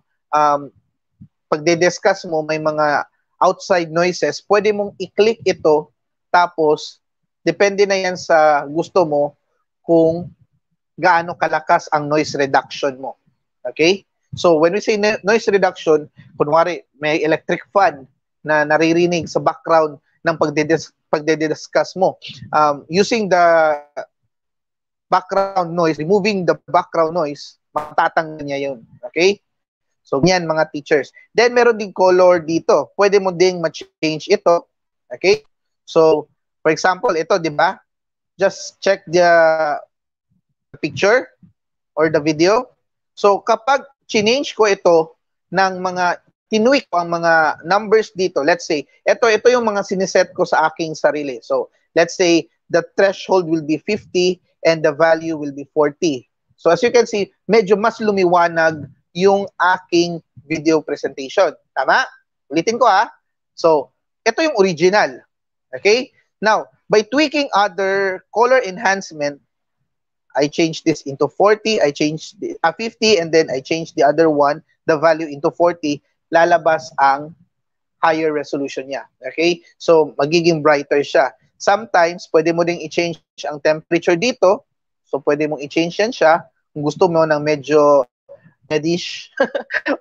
pagde-discuss mo, may mga outside noises, pwede mong i-click ito, tapos, depende na yan sa gusto mo kung gaano kalakas ang noise reduction mo. Okay? So when we say noise reduction, kunwari, may electric fan na naririnig sa background ng pagde-discuss mo. Using the background noise, removing the background noise, matatanggal niya yun. Okay? So, yan mga teachers. Then, meron din color dito. Pwede mo ding ma-change ito. Okay? So, for example, ito, di ba? Just check the picture or the video. So, kapag change ko ito ng mga tinweak ko ang mga numbers dito, let's say, ito yung mga siniset ko sa aking sarili. So, let's say, the threshold will be 50 and the value will be 40. So, as you can see, medyo mas lumiwanag yung aking video presentation. Tama? Ulitin ko ha. So, ito yung original. Okay? Now, by tweaking other color enhancement, I change this into 40, I change 50, and then I change the other one, the value into 40, lalabas ang higher resolution niya. Okay? So, magiging brighter siya. Sometimes, pwede mo ding i-change ang temperature dito. So, pwede mong i-change yan siya. Kung gusto mo ng medyo reddish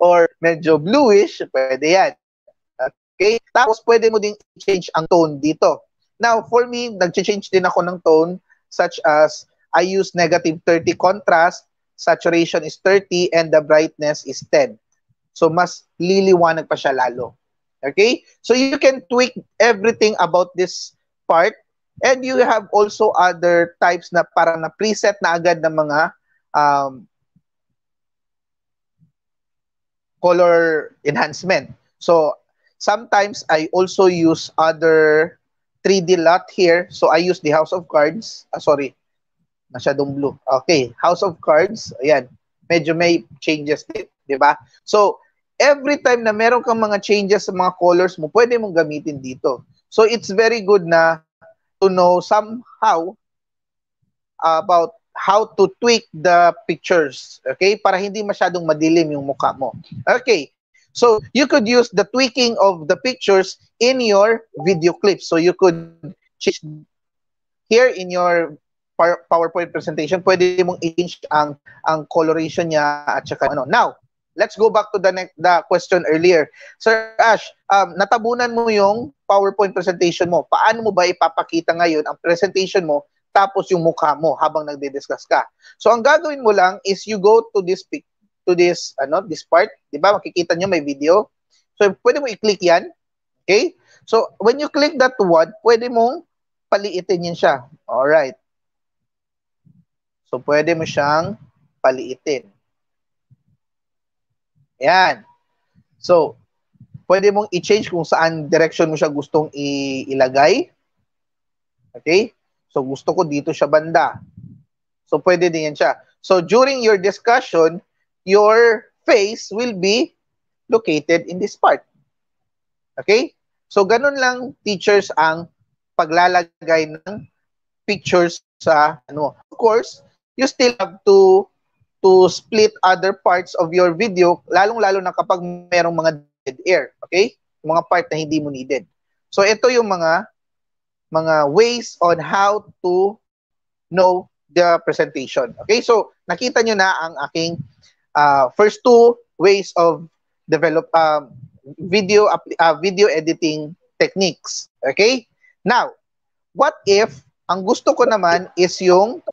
or medyo bluish, pwede yan. Okay? Tapos, pwede mo ding i-change ang tone dito. Now, for me, nag-change din ako ng tone such as I use negative 30 contrast, saturation is 30, and the brightness is 10. So, mas liliwanag pa siya lalo. Okay? So, you can tweak everything about this part. And you have also other types na parang na preset na agad ng mga color enhancement. So, sometimes I also use other 3D lot here. So, I use the House of Cards. Sorry. Masyadong blue. Okay. House of Cards. Ayan. Medyo may changes din. Diba? So, every time na meron kang mga changes sa mga colors mo, pwede mong gamitin dito. So, it's very good na to know somehow about how to tweak the pictures. Okay? Para hindi masyadong madilim yung mukha mo. Okay. So, you could use the tweaking of the pictures in your video clips. So, you could change here in your PowerPoint presentation, pwede mong i-change ang coloration niya at saka ano. Now, let's go back to the question earlier. Sir Ash, natabunan mo yung PowerPoint presentation mo. Paano mo ba ipapakita ngayon ang presentation mo tapos yung mukha mo habang nagdi-discuss ka? So, ang gagawin mo lang is you go to this this part, 'di ba? Makikita niyo may video. So, pwede mo i-click 'yan. Okay? So, when you click that one, pwede mong paliitin 'yan siya. All right. So, pwede mo siyang paliitin. Yan. So, pwede mong i-change kung saan direction mo siya gustong ilagay. Okay? So, gusto ko dito siya banda. So, pwede din yan siya. So, during your discussion, your face will be located in this part. Okay? So, ganun lang, teachers, ang paglalagay ng pictures sa ano. Of course, you still have to split other parts of your video, lalong-lalo na kapag merong mga dead air. Okay? Yung mga part na hindi mo needed. So, ito yung mga ways on how to know the presentation. Okay? So, nakita nyo na ang aking first two ways of develop video editing techniques. Okay? Now, what if ang gusto ko naman is yung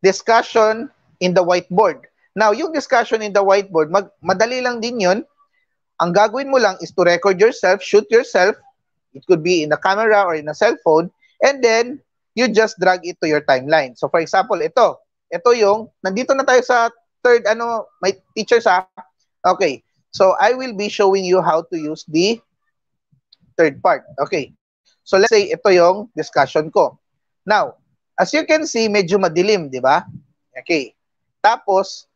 discussion in the whiteboard. Now, yung discussion in the whiteboard, madali lang din yun. Ang gagawin mo lang is to record yourself, shoot yourself. It could be in a camera or in a cell phone. And then, you just drag it to your timeline. So, for example, ito yung, nandito na tayo sa third, my teachers ha. Okay. So, I will be showing you how to use the third part. Okay. So, let's say, ito yung discussion ko. Now, as you can see, medyo madilim, di ba? Okay. Tapos,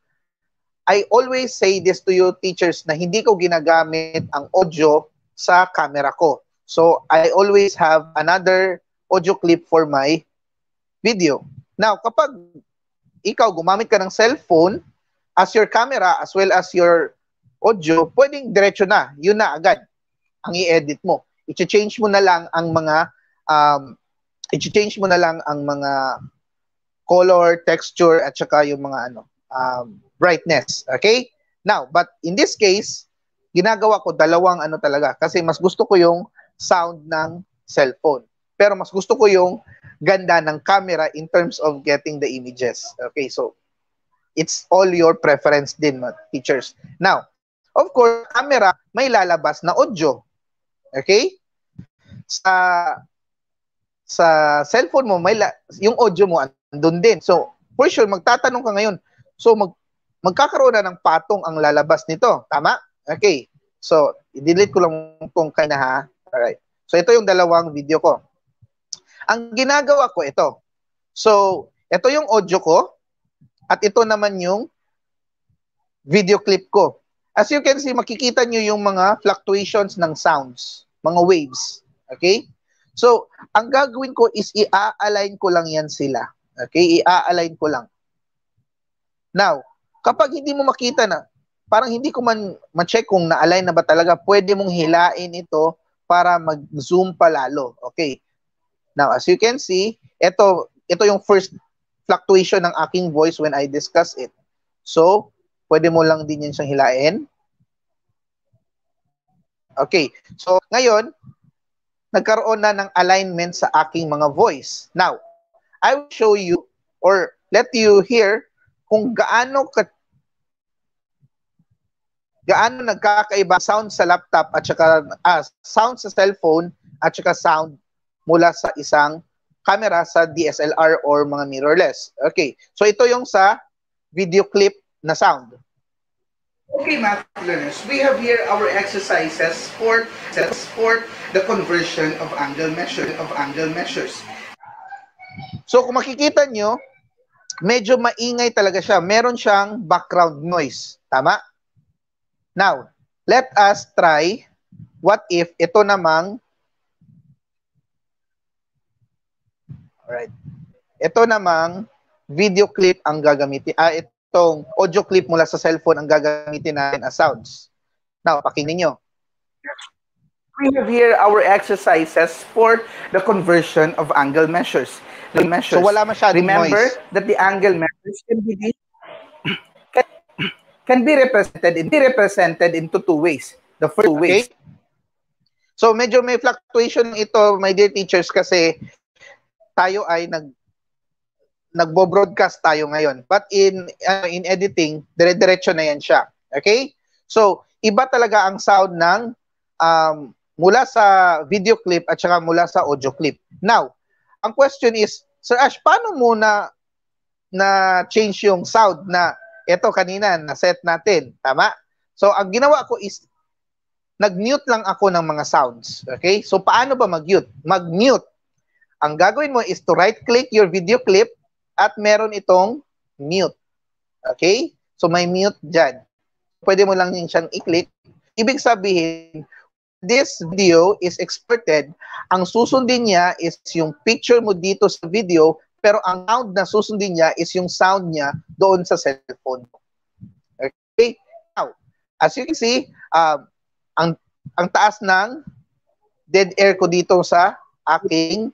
I always say this to you, teachers, na hindi ko ginagamit ang audio sa camera ko. So, I always have another audio clip for my video. Now, kapag ikaw gumamit ka ng cellphone as your camera as well as your audio, pwedeng diretso na. Yun na agad ang i-edit mo. I-change mo na lang ang mga color, texture, at saka yung mga brightness. Okay? Now, but in this case, ginagawa ko dalawang talaga kasi mas gusto ko yung sound ng cellphone. Pero mas gusto ko yung ganda ng camera in terms of getting the images. Okay, so it's all your preference din, teachers. Now, of course, camera may lalabas na audio. Okay? Sa cellphone mo, yung audio mo andun din. So, for sure, magtatanong ka ngayon. So, magkakaroon na ng patong ang lalabas nito. Tama? Okay. So, i-delete ko lang itong kanya ha. Alright. So, ito yung dalawang video ko. Ang ginagawa ko ito. So, ito yung audio ko at ito naman yung video clip ko. As you can see, makikita nyo yung mga fluctuations ng sounds, mga waves. Okay? So, ang gagawin ko is i-align ko lang yan sila. Okay? I-align ko lang. Now, kapag hindi mo makita na, parang hindi ko man ma-check kung na-align na ba talaga, pwede mong hilain ito para mag-zoom pa lalo. Okay? Now, as you can see, ito yung first fluctuation ng aking voice when I discuss it. So, pwede mo lang din yan siyang hilain. Okay. So, ngayon, nagkaroon na ng alignment sa aking mga voice. Now, I will show you or let you hear kung gaano nagkakaiba sound sa laptop at saka sound sa cellphone at saka sound mula sa isang camera sa DSLR or mga mirrorless. Okay. So, ito yung sa video clip na sound. Okay, math learners, we have here our exercises for the conversion of angle measures. So kung makikita nyo, medyo maingay talaga siya. Meron siyang background noise. Tama? Now, let us try what if ito namang ito namang video clip ang gagamitin. Itong audio clip mula sa cellphone ang gagamitin natin as sounds. Now, pakinggan nyo. We have here our exercises for the conversion of angle measures. So, wala masyadong Remember noise. that the angle measures can be represented into two ways. The first two ways. So, medyo may fluctuation ito, my dear teachers, kasi tayo ay nagbo-broadcast tayo ngayon. But in editing, dire-diretso na yan siya. Okay? So, iba talaga ang sound ng mula sa video clip at saka mula sa audio clip. Now, ang question is, Sir Ash, paano mo na-change yung sound na ito kanina, na-set natin? Tama? So, ang ginawa ko is, nag-mute lang ako ng mga sounds. Okay? So, paano ba mag-mute? Mag-mute. Ang gagawin mo is to right-click your video clip at meron itong mute. Okay? So, may mute dyan. Pwede mo lang siyang i-click. Ibig sabihin, this video is exported. Ang susundin niya is yung picture mo dito sa video, pero ang sound na susundin niya is yung sound niya doon sa cellphone. Okay? Now, as you can see, ang taas ng dead air ko dito sa aking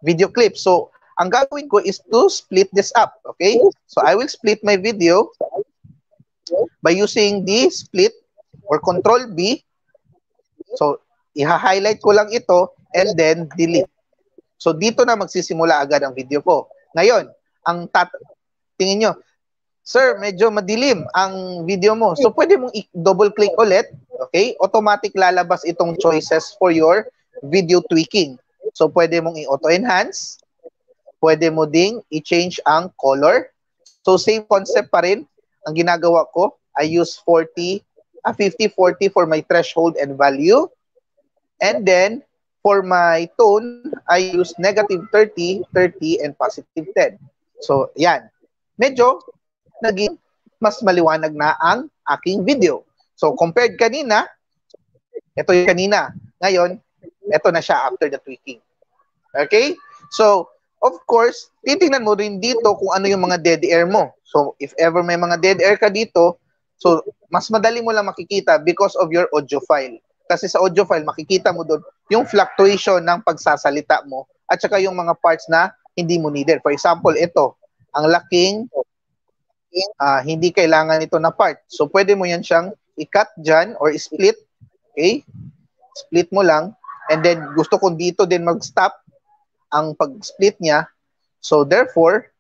video clip. So, ang gagawin ko is to split this up. Okay? So, I will split my video by using the split or Control B. So, i-highlight ko lang ito and then delete. So, dito na magsisimula agad ang video ko. Ngayon, tingin nyo, Sir, medyo madilim ang video mo. So, pwede mong i-double click ulit. Okay? Automatic lalabas itong choices for your video tweaking. So, pwede mong i-auto-enhance. Pwede mo ding i-change ang color. So, same concept pa rin. Ang ginagawa ko, I use 50-40 for my threshold and value. And then, for my tone, I use -30, 30, and +10. So, yan. Medyo naging mas maliwanag na ang aking video. So, compared kanina, ito yung kanina. Ngayon, ito na siya after the tweaking. Okay? So, of course, titingnan mo rin dito kung ano yung mga dead air mo. So, if ever may mga dead air ka dito, so, mas madali mo lang makikita because of your audio file. Kasi sa audio file, makikita mo doon yung fluctuation ng pagsasalita mo at saka yung mga parts na hindi mo needed. For example, ito, ang laking, hindi kailangan ito na part. So, pwede mo yan siyang i-cut dyan or split. Okay? Split mo lang And then gusto ko dito din mag-stop ang pag-split niya. So therefore,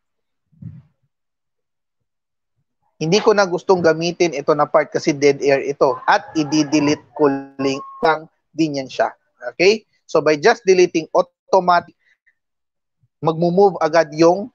hindi ko na gustong gamitin ito na part kasi dead air ito. At i-delete ko lang din yan siya. Okay? So by just deleting, automatic, mag-move agad yung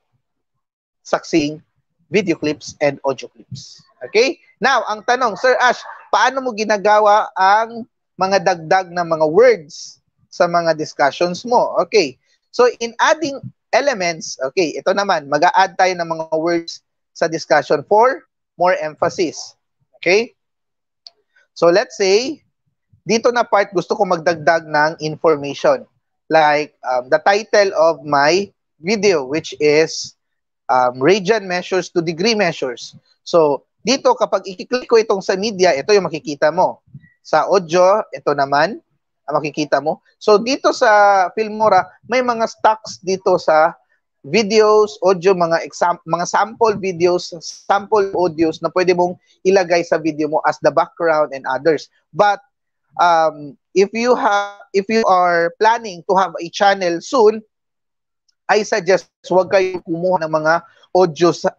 succeeding video clips and audio clips. Okay? Now, ang tanong, Sir Ash, paano mo ginagawa ang mga dagdag na mga words sa mga discussions mo? Okay. So in adding elements, okay, ito naman, mag-a-add tayo ng mga words sa discussion for more emphasis. Okay? So let's say, dito na part gusto ko magdagdag ng information. Like the title of my video, which is radian measures to degree measures. So dito kapag i-click ko itong sa media, ito yung makikita mo. Sa audio, ito naman, makikita mo. So dito sa Filmora, may mga stocks dito sa videos, audio, mga sample videos, sample audios na pwede mong ilagay sa video mo as the background and others. But if you are planning to have a channel soon, I suggest huwag kayong kumuha ng mga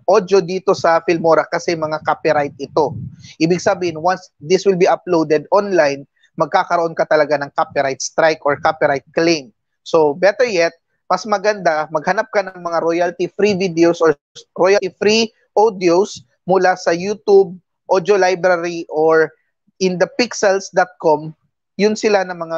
audio dito sa Filmora kasi mga copyright ito. Ibig sabihin, once this will be uploaded online, magkakaroon ka talaga ng copyright strike or copyright claim. So better yet, mas maganda, maghanap ka ng mga royalty-free videos or royalty-free audios mula sa YouTube, Audio Library, or in the pixels.com. Yun sila ng mga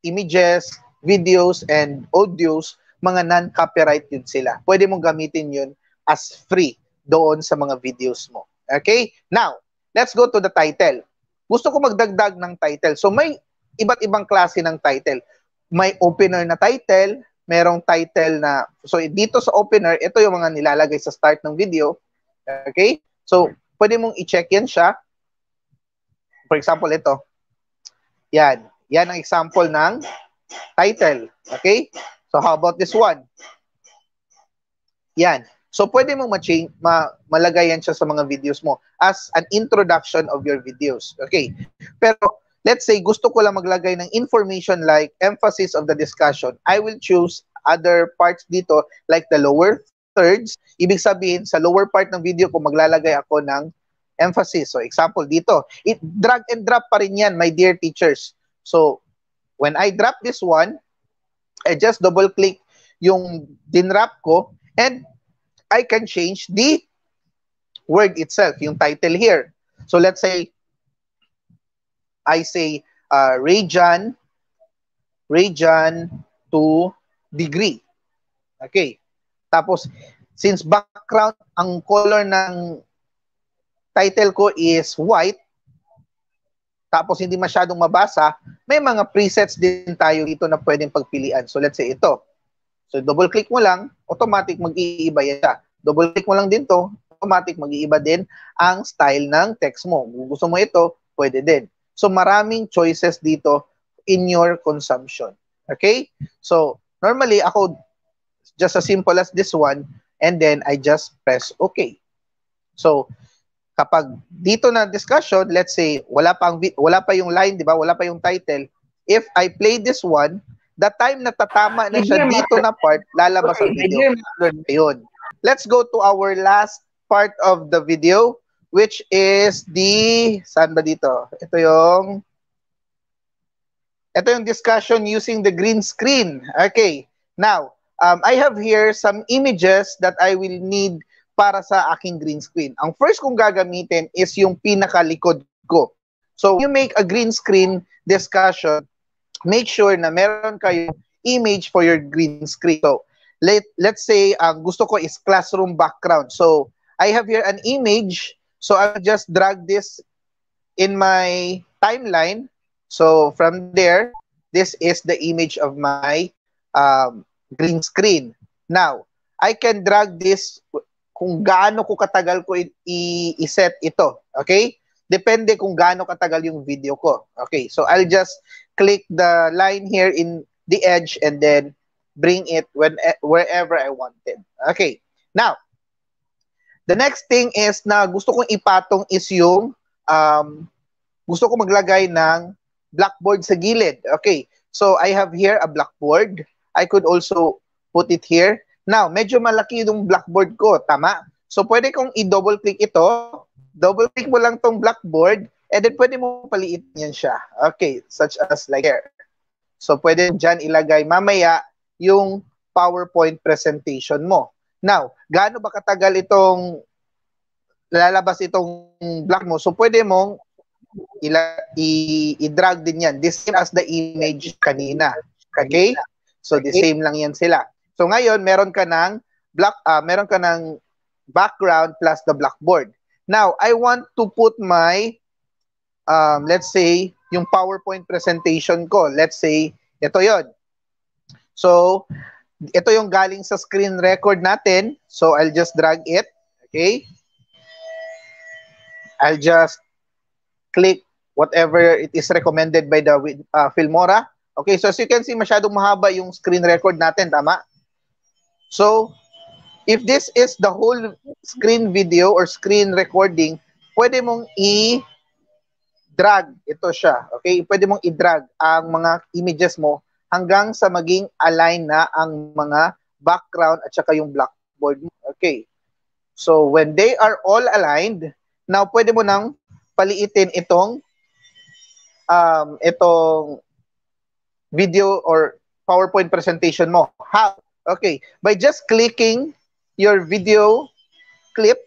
images, videos, and audios, mga non-copyright yun sila. Pwede mong gamitin yun as free doon sa mga videos mo. Okay? Now, let's go to the title. Gusto ko magdagdag ng title. So may iba't ibang klase ng title. May opener na title, merong title na, so dito sa opener, ito yung mga nilalagay sa start ng video. Okay? So, pwede mong i-check yan siya. For example, ito. Yan. Yan ang example ng title. Okay? So, how about this one? Yan. So, pwede mong malagay yan siya sa mga videos mo as an introduction of your videos. Okay? Pero, let's say, gusto ko lang maglagay ng information like emphasis of the discussion. I will choose other parts dito like the lower thirds. Ibig sabihin, sa lower part ng video ko, maglalagay ako ng emphasis. So, example dito. Drag and drop pa rin yan, my dear teachers. So, when I drop this one, I just double-click yung dinrap ko and I can change the word itself, yung title here. So, let's say, I say radian to degree. Okay. Tapos, since background, ang color ng title ko is white, tapos hindi masyadong mabasa, may mga presets din tayo dito na pwedeng pagpilian. So, let's say ito. So, double-click mo lang, automatic mag-iiba yan siya. Double-click mo lang din to, automatic mag-iiba din ang style ng text mo. Kung gusto mo ito, pwede din. So, maraming choices dito in your consumption. Okay? So, normally, ako, just as simple as this one, and then I just press OK. So, kapag dito na discussion, let's say, wala pa yung line, di ba? Wala pa yung title. If I play this one, the time na tatama na siya dito na part, lalabas ang video. Ayun. Let's go to our last part of the video, which is saan ba dito? Ito yung discussion using the green screen. Okay. Now, I have here some images that I will need para sa aking green screen. Ang first kong gagamitin is yung pinakalikod ko. So, you make a green screen discussion, make sure na meron kayong image for your green screen. So, let's say, gusto ko is classroom background. So, I have here an image. So, I'll just drag this in my timeline. So, from there, this is the image of my green screen. Now, I can drag this kung gaano ko katagal ko i-set ito. Okay? Depende kung gaano katagal yung video ko. Okay, so I'll just click the line here in the edge and then bring it wherever I wanted. Okay, now, the next thing is na gusto kong ipatong is yung gusto ko maglagay ng blackboard sa gilid. Okay, So I have here a blackboard. I could also put it here. Now, medyo malaki yung blackboard ko, tama? So pwede kong i-double click ito. Double click mo lang tong blackboard, and then pwede mo paliitin yan siya. Okay, such as like here. So pwede dyan ilagay mamaya yung PowerPoint presentation mo. Now, gaano ba katagal itong lalabas itong block mo? So pwede mong i-drag din yan. The same as the image kanina. Okay? So the same lang yan sila. So ngayon, meron ka ng background plus the blackboard. Now, I want to put my let's say yung PowerPoint presentation ko. Let's say ito 'yon. So ito yung galing sa screen record natin. So I'll just drag it. Okay? I'll just click whatever it is recommended by the Filmora. Okay, so as you can see, masyadong mahaba yung screen record natin, tama? So, if this is the whole screen video or screen recording, pwede mong i-drag ito siya. Okay, pwede mong i-drag ang mga images mo hanggang sa maging align na ang mga background at saka yung blackboard mo. Okay, so when they are all aligned, now pwede mo nang paliitin itong video or PowerPoint presentation mo. How? Okay, by just clicking your video clip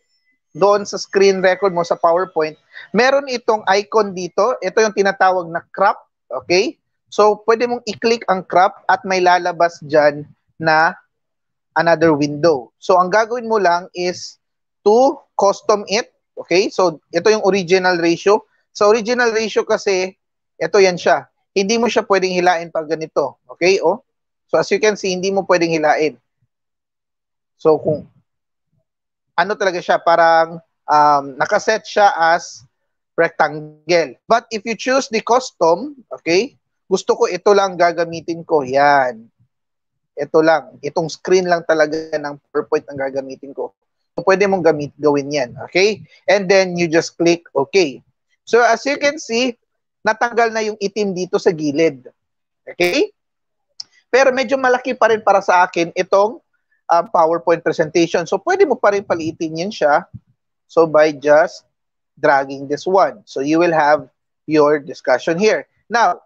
doon sa screen record mo sa PowerPoint, meron itong icon dito. Ito yung tinatawag na crop. Okay? So, pwede mong i-click ang crop at may lalabas dyan na another window. So, ang gagawin mo lang is to custom it. Okay? So, ito yung original ratio. Sa original ratio kasi, ito yan siya. Hindi mo siya pwedeng hilain pag ganito. Okay? Oh. So, as you can see, hindi mo pwedeng hilain. So, kung ano talaga siya, parang nakaset siya as rectangle. But if you choose the custom, okay, gusto ko ito lang gagamitin ko. Yan. Ito lang. Itong screen lang talaga ng PowerPoint ang gagamitin ko. So, pwede mong gawin yan. Okay? And then, you just click OK. So, as you can see, natanggal na yung itim dito sa gilid. Okay? Pero medyo malaki pa rin para sa akin itong PowerPoint presentation. So, pwede mo pa rin paliitin yan siya. So, by just dragging this one. So, you will have your discussion here. Now,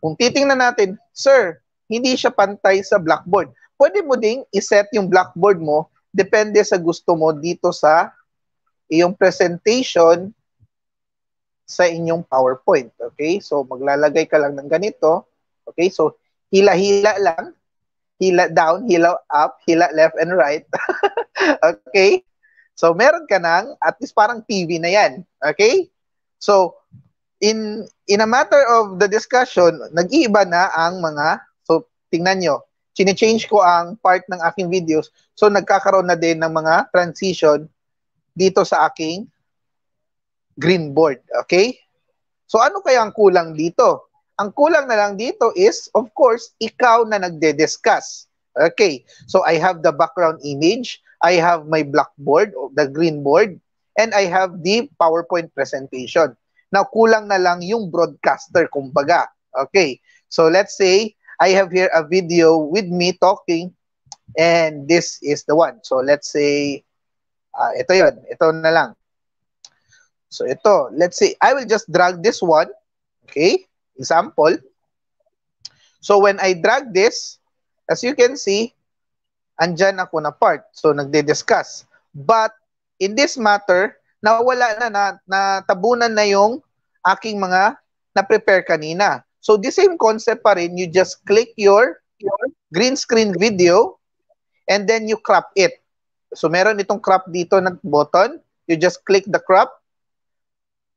kung titingnan natin, sir, hindi siya pantay sa blackboard. Pwede mo ding iset yung blackboard mo depende sa gusto mo dito sa iyong presentation sa inyong PowerPoint. Okay? So, maglalagay ka lang ng ganito. Okay? So, hila-hila lang. Hila down, hila up, hila left and right. Okay? So, meron ka ng, at least parang TV na yan. Okay? So, in a matter of the discussion, nag-iiba na ang mga, so, tingnan nyo, chine-change ko ang part ng aking videos. So, nagkakaroon na din ng mga transition dito sa aking green board. Okay? So, ano kaya ang kulang dito? Ang kulang na lang dito is, of course, ikaw na nagde-discuss. Okay. So, I have the background image. I have my blackboard, the green board, and I have the PowerPoint presentation. Now, kulang na lang yung broadcaster, kumbaga. Okay. So, let's say, I have here a video with me talking, and this is the one. So, let's say, ito yun. Ito na lang. So, ito. Let's say, I will just drag this one. Okay. Example. So, when I drag this, as you can see, andyan ako na part. So, nagde-discuss. But, in this matter, nawala na, natabunan na yung aking mga na-prepare kanina. So, the same concept pa rin. You just click your green screen video and then you crop it. So, meron itong crop dito na button. You just click the crop.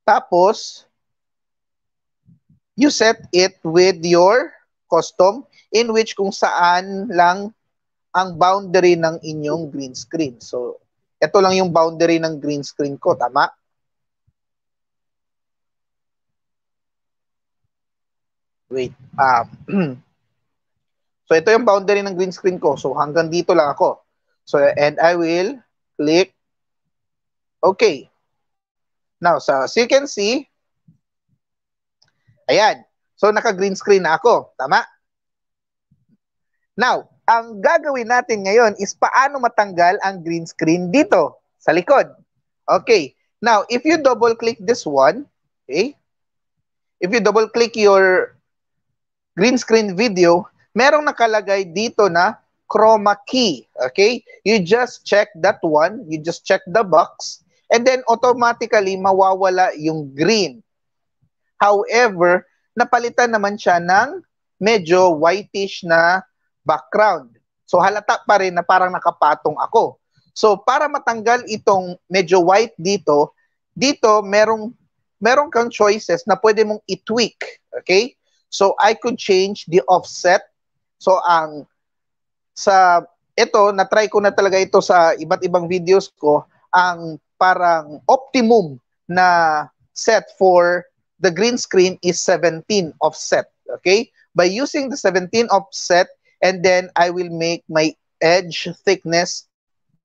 Tapos, you set it with your custom in which kung saan lang ang boundary ng inyong green screen. So, ito lang yung boundary ng green screen ko. Tama? Wait. So, ito yung boundary ng green screen ko. So, hanggang dito lang ako. So, and I will click OK. Now, so as you can see, ayan. So, naka-green screen na ako. Tama? Now, ang gagawin natin ngayon is paano matanggal ang green screen dito sa likod. Okay. Now, if you double-click this one, okay, if you double-click your green screen video, merong nakalagay dito na chroma key. Okay? You just check that one. You just check the box. And then, automatically, mawawala yung green. However, napalitan naman siya ng medyo whitish na background. So halata pa rin na parang nakapatong ako. So para matanggal itong medyo white dito, merong kang choices na pwede mong i-tweak. Okay? So I could change the offset. So na-try ko na talaga ito sa iba't ibang videos ko, ang parang optimum na set for the green screen is 17 offset. Okay? By using the 17 offset, and then I will make my edge thickness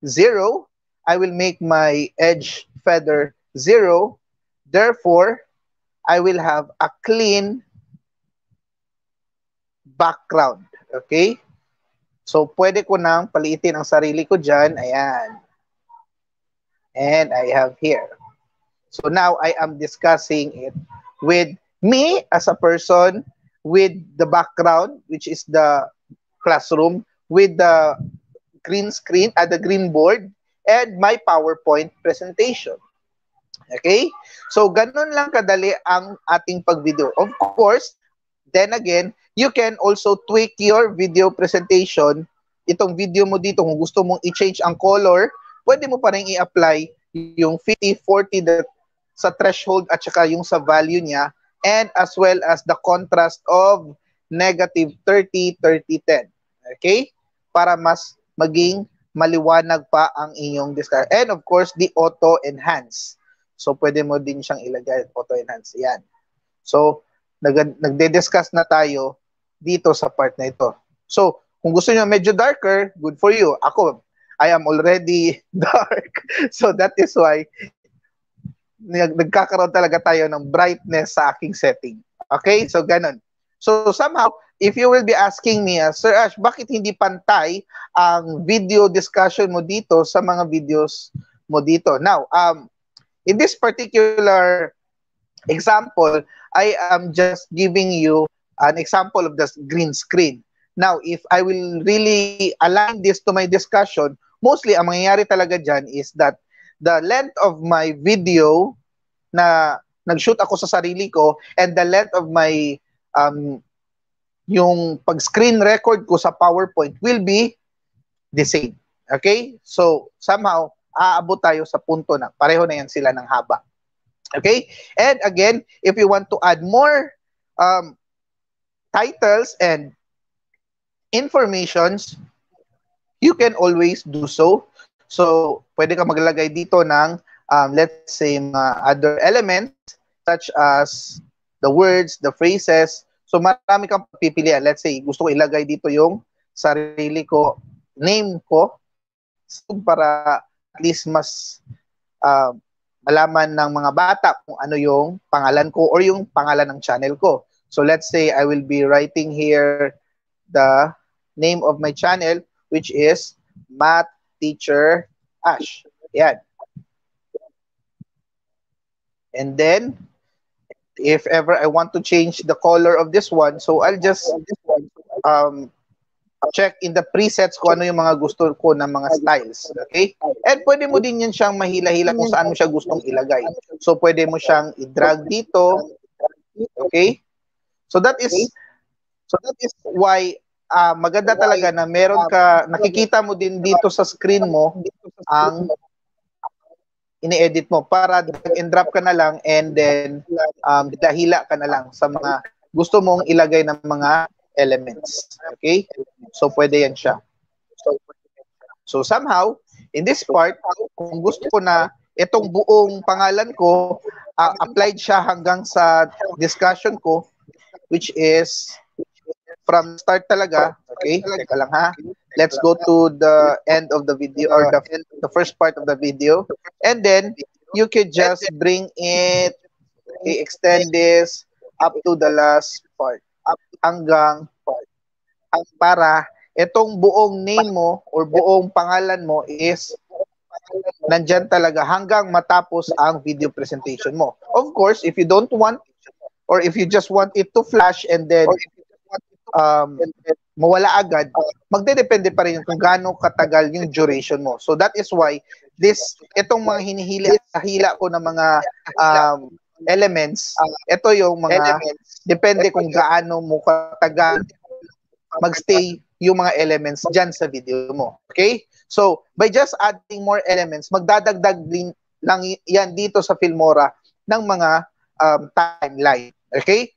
0. I will make my edge feather 0. Therefore, I will have a clean background. Okay? So, pwede ko nang paliitin ang sarili ko dyan. Ayan. And I have here. So, now I am discussing it with me as a person, with the background, which is the classroom, with the green screen at the green board, and my PowerPoint presentation. Okay? So, ganun lang kadali ang ating pag-video. Of course, then again, you can also tweak your video presentation. Itong video mo dito, kung gusto mong i-change ang color, pwede mo pa rin i-apply yung 50-40 sa threshold at saka yung sa value niya, and as well as the contrast of -30-30-10. Okay? Para mas maging maliwanag pa ang inyong discussion. And of course, the auto-enhance. So, pwede mo din siyang ilagay, auto-enhance. Yan. So, nagde-discuss na tayo dito sa part na ito. So, kung gusto niyo medyo darker, good for you. Ako, I am already dark. So, that is why nagkakaroon talaga tayo ng brightness sa aking setting. Okay? So, ganun. So, somehow, if you will be asking me, Sir Ash, bakit hindi pantay ang video discussion mo dito sa mga videos mo dito? Now, in this particular example, I am just giving you an example of the green screen. Now, if I will really align this to my discussion, mostly ang mangyayari talaga dyan is that the length of my video na nag-shoot ako sa sarili ko and the length of my yung pag-screen record ko sa PowerPoint will be the same. Okay? So, somehow, aabot tayo sa punto na pareho na yan sila ng haba. Okay? And again, if you want to add more titles and informations, you can always do so. So, pwede ka maglagay dito ng, let's say, other elements such as the words, the phrases. So, marami kang pipilian. Let's say, gusto ko ilagay dito yung sarili ko, name ko, para at least mas malaman ng mga bata kung ano yung pangalan ko or yung pangalan ng channel ko. So, let's say, I will be writing here the name of my channel, which is Math Teacher Ash. Yan. And then, if ever I want to change the color of this one, so I'll just check in the presets kung ano yung mga gusto ko ng mga styles. Okay? And pwede mo din yan siyang mahila-hila kung saan mo siya gustong ilagay. So, pwede mo siyang i-drag dito. Okay? So, that is why maganda talaga na meron ka, nakikita mo din dito sa screen mo ang ini-edit mo para drag and drop ka na lang and then dahila ka na lang sa mga gusto mong ilagay ng mga elements. Okay? So, pwede yan siya. So, somehow, in this part, kung gusto ko na itong buong pangalan ko, applied siya hanggang sa discussion ko, which is from start talaga. Okay? Teka lang ha. Let's go to the end of the video or the first part of the video. And then, you could just bring it, okay, extend this up to the last hanggang para itong buong name mo or buong pangalan mo is nandyan talaga hanggang matapos ang video presentation mo. Of course, if you don't want or if you just want it to flash and then mawala agad, magdedepende pa rin kung gaano katagal yung duration mo. So that is why itong mga hinihila ko na mga elements, ito yung mga depende kung gaano mo katagal magstay yung mga elements dyan sa video mo. Okay? So, by just adding more elements, magdadagdag din lang yan dito sa Filmora ng mga timeline. Okay?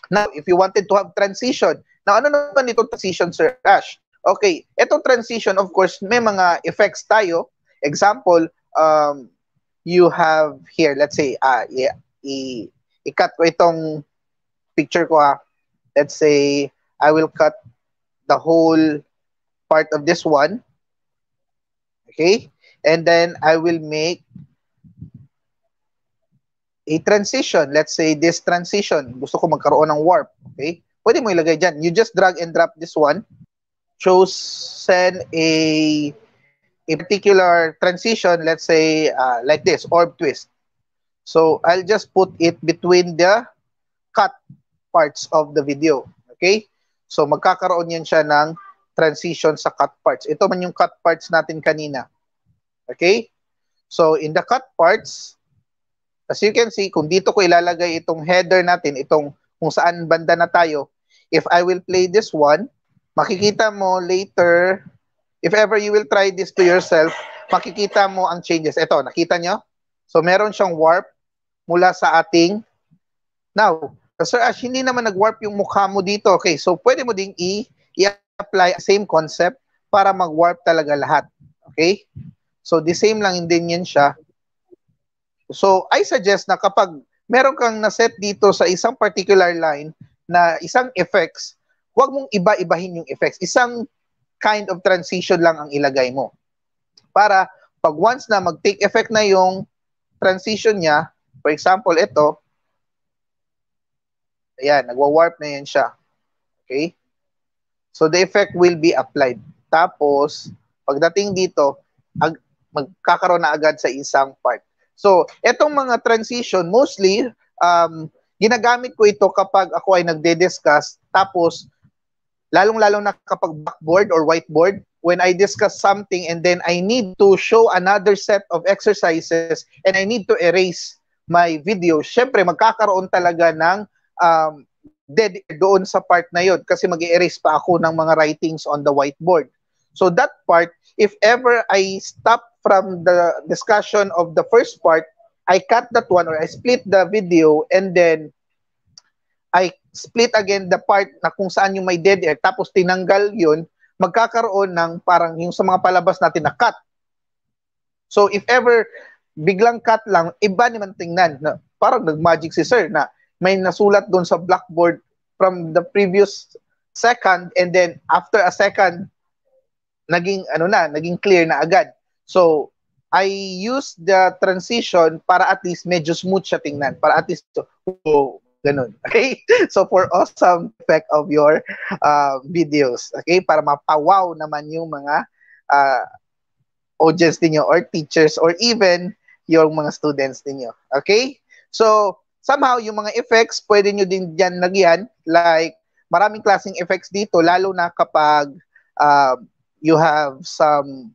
Now, if you wanted to have transition, now ano naman itong transition, Sir Ash? Okay, itong transition, of course, may mga effects tayo. Example, you have here, let's say, i-cut ko itong picture ko ha. Let's say, I will cut the whole part of this one. Okay? And then I will make a transition. Let's say this transition. Gusto ko magkaroon ng warp. Okay? Pwede mo ilagay dyan. You just drag and drop this one. Chosen a particular transition. Let's say like this, orb twist. So I'll just put it between the cut parts of the video. Okay? So magkakaroon yan siya ng transition sa cut parts. Ito man yung cut parts natin kanina. Okay? So in the cut parts, as you can see, kung dito ko ilalagay itong header natin, itong kung saan banda na tayo, if I will play this one, makikita mo later, if ever you will try this to yourself, makikita mo ang changes. Ito, nakita nyo? So meron siyang warp mula sa ating, now, Sir Ash, hindi naman nag-warp yung mukha mo dito. Okay, so pwede mo ding i-apply same concept para mag-warp talaga lahat. Okay? So the same lang din yan siya. So I suggest na kapag meron kang na-set dito sa isang particular line na isang effects, huwag mong iba-ibahin yung effects. Isang kind of transition lang ang ilagay mo. Para pag once na mag-take effect na yung transition niya, for example, ito, ayan, nagwa-warp na yan siya. Okay? So, the effect will be applied. Tapos, pagdating dito, magkakaroon na agad sa isang part. So, etong mga transition, mostly, ginagamit ko ito kapag ako ay nagde-discuss. Tapos, lalong-lalo na kapag blackboard or whiteboard, when I discuss something and then I need to show another set of exercises and I need to erase my video, syempre, magkakaroon talaga ng dead doon sa part na yun kasi mag-erase pa ako ng mga writings on the whiteboard. So that part, if ever I stop from the discussion of the first part, I cut that one or I split the video and then I split again the part na kung saan yung may dead air tapos tinanggal yun, magkakaroon ng parang yung sa mga palabas natin na cut. So if ever biglang cut lang, iba naman tingnan. Na, parang nag-magic si Sir na may nasulat doon sa blackboard from the previous second and then after a second naging clear na agad. So I use the transition para at least medyo smooth siya tingnan, para at least ganun. Okay? So for awesome effect of your videos, okay? Para mapawaw naman yung mga audience niyo or teachers or even yung mga students niyo. Okay? So somehow, yung mga effects, pwede nyo din dyan lagyan. Like, maraming klaseng effects dito, lalo na kapag you have some,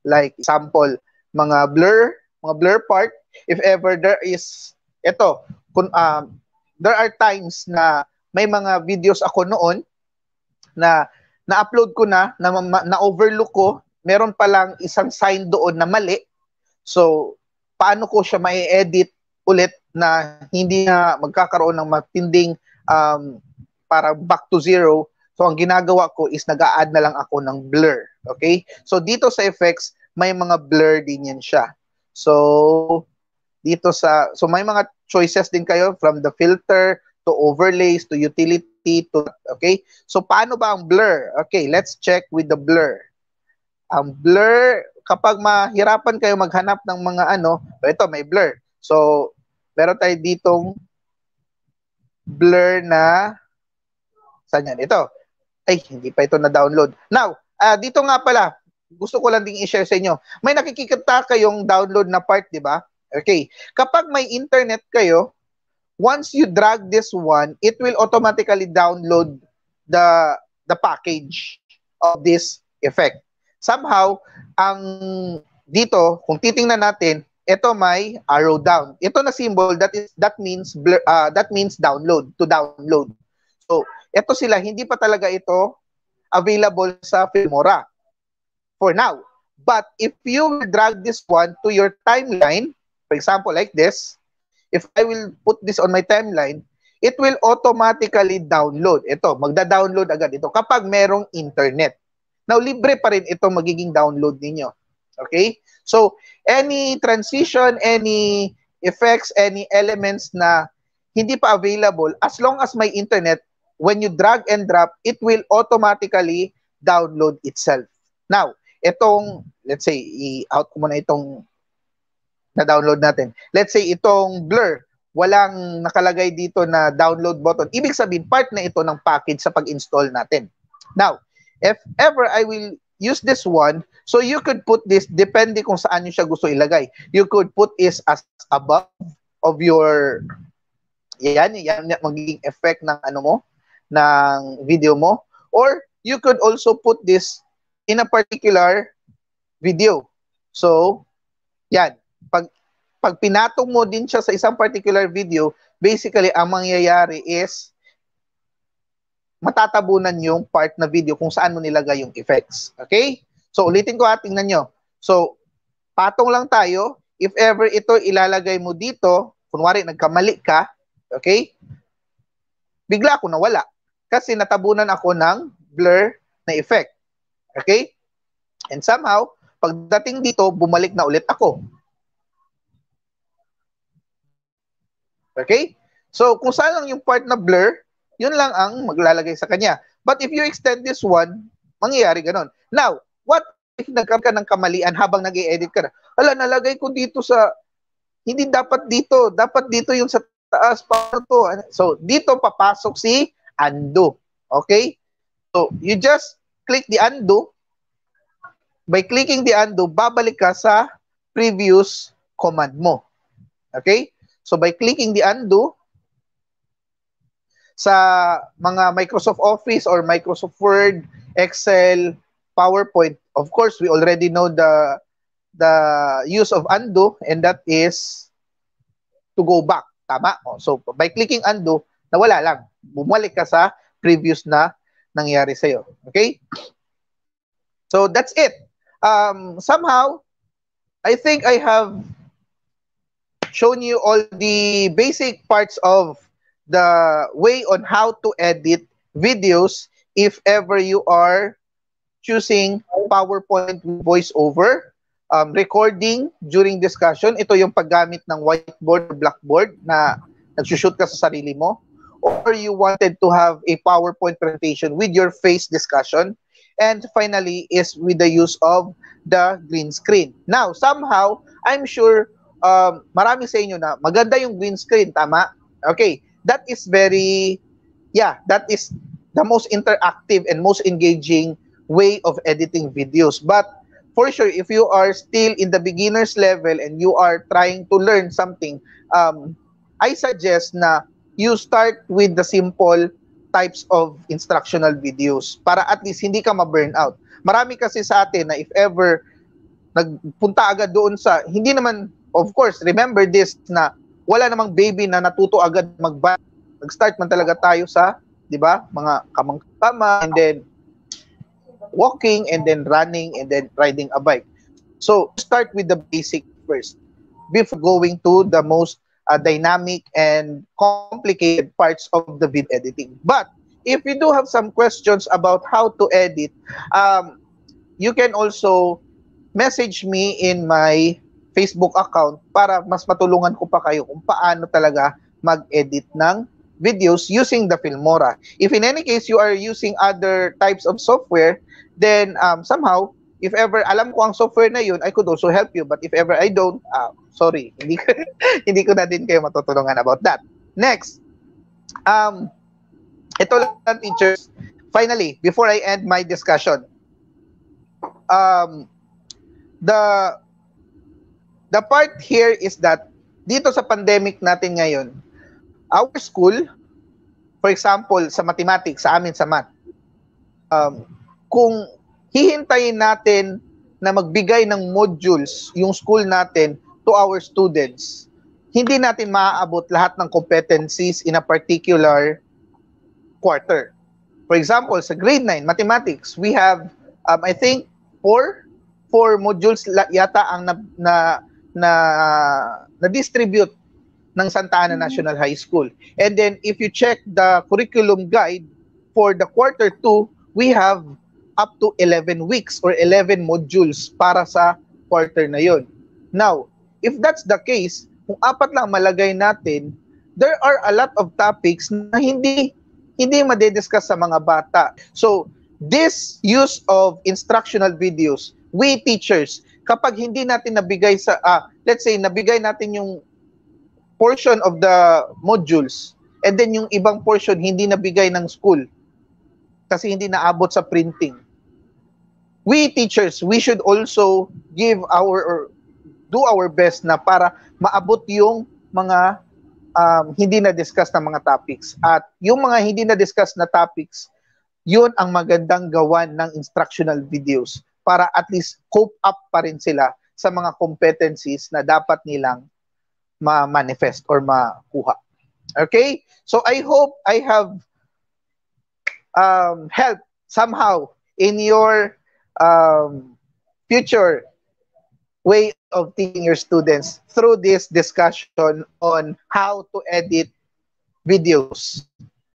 like, example, mga blur part. If ever there is, there are times na may mga videos ako noon na na-upload ko na-overlook ko, meron palang isang sign doon na mali. So, paano ko siya mai-edit ulit na hindi na magkakaroon ng matinding para back to zero. So, ang ginagawa ko is nag-a-add na lang ako ng blur. Okay? So, dito sa effects, may mga blur din yan siya. So, so may mga choices din kayo from the filter to overlays to utility to, okay? So, paano ba ang blur? Okay, let's check with the blur. Ang blur, kapag mahirapan kayo maghanap ng mga ito, may blur. So, meron tayo ditong blur na Saan yan? Ito. Ay, hindi pa ito na-download. Now, dito nga pala, gusto ko lang ding i-share sa inyo. May nakikita kayong download na part, di ba? Okay. Kapag may internet kayo, once you drag this one, it will automatically download the package of this effect. Somehow, ang dito, kung titingnan natin, ito may arrow down. Ito na symbol that means download, to download. So, ito sila, hindi pa talaga ito available sa Filmora for now. But if you drag this one to your timeline, for example, like this, if I will put this on my timeline, it will automatically download. Ito, magda-download agad ito kapag merong internet. Now, libre pa rin ito magiging download ninyo. Okay? So, any transition, any effects, any elements na hindi pa available, as long as may internet, when you drag and drop, it will automatically download itself. Now, itong, let's say, i-out ko muna itong na-download natin. Let's say, itong blur, walang nakalagay dito na download button. Ibig sabihin, part na ito ng package sa pag-install natin. Now, if ever I will use this one, so you could put this, depende kung saan nyo siya gusto ilagay. You could put this as above of your, yan magiging effect ng ano mo, ng video mo. Or, you could also put this in a particular video. So, yan. Pag pinatong mo din siya sa isang particular video, basically, ang mangyayari is matatabunan yung part na video kung saan mo nilagay yung effects. Okay? So, ulitin ko tingnan nyo. So, patong lang tayo. If ever ito ilalagay mo dito, kunwari nagkamali ka, okay? Bigla ako nawala. Kasi natabunan ako ng blur na effect. Okay? And somehow, pagdating dito, bumalik na ulit ako. Okay? So, kung saan lang yung part na blur, yun lang ang maglalagay sa kanya. But if you extend this one, mangyayari ganon. Now, what if nagkaroon ka ng kamalian habang nag-i-edit ka na? Hala, nalagay ko dito sa, hindi dapat dito. Dapat dito yung sa taas. Paano to? So, dito papasok si undo. Okay? So, you just click the undo. By clicking the undo, babalik ka sa previous command mo. Okay? So, by clicking the undo, sa mga Microsoft Office or Microsoft Word, Excel, PowerPoint, of course, we already know the use of undo, and that is to go back. Tama? So, by clicking undo, nawala lang. Bumalik ka sa previous na nangyari sa'yo. Okay? So, that's it. Somehow, I think I have shown you all the basic parts of the way on how to edit videos if ever you are choosing PowerPoint voiceover, recording during discussion. Ito yung paggamit ng whiteboard or blackboard na nagsushoot ka sa sarili mo. Or you wanted to have a PowerPoint presentation with your face discussion. And finally is with the use of the green screen. Now, somehow, I'm sure marami sa inyo na maganda yung green screen, tama? Okay. That is that is the most interactive and most engaging way of editing videos. But for sure, if you are still in the beginner's level and you are trying to learn something, I suggest na you start with the simple types of instructional videos para at least hindi ka ma-burn out. Marami kasi sa atin na if ever nagpunta agad doon sa, hindi naman, of course, remember this na wala namang baby na natuto agad mag-bike. Nag-start man talaga tayo sa, di ba, mga kamang-kama, and then walking, and then running, and then riding a bike. So, start with the basic first before going to the most dynamic and complicated parts of the video editing. But, if you do have some questions about how to edit, you can also message me in my Facebook account para mas matulungan ko pa kayo kung paano talaga mag-edit ng videos using the Filmora. If in any case you are using other types of software, then somehow, if ever alam ko ang software na yun, I could also help you. But if ever I don't, sorry, hindi ko na din kayo matutulungan about that. Next, ito lang, teachers. Finally, before I end my discussion, the part here is that dito sa pandemic natin ngayon, our school, for example, sa mathematics, sa amin sa math, kung hihintayin natin na magbigay ng modules yung school natin to our students, hindi natin maaabot lahat ng competencies in a particular quarter. For example, sa grade 9 mathematics, we have I think four modules yata ang na distribute ng Santa Ana National High School. And then if you check the curriculum guide for the quarter 2, we have up to 11 weeks or 11 modules para sa quarter na yon. Now, if that's the case, kung apat lang malagay natin, there are a lot of topics na hindi madidiscuss sa mga bata. So, this use of instructional videos, we teachers, kapag hindi natin nabigay sa, let's say, nabigay natin yung portion of the modules, and then yung ibang portion hindi nabigay ng school kasi hindi naabot sa printing. We teachers, we should also give do our best na para maabot yung mga hindi na-discuss na mga topics. At yung mga hindi na-discuss na topics, yun ang magandang gawan ng instructional videos para at least cope up pa rin sila sa mga competencies na dapat nilang ma-manifest or makuha. Okay? So I hope I have helped somehow in your future way of teaching your students through this discussion on how to edit videos.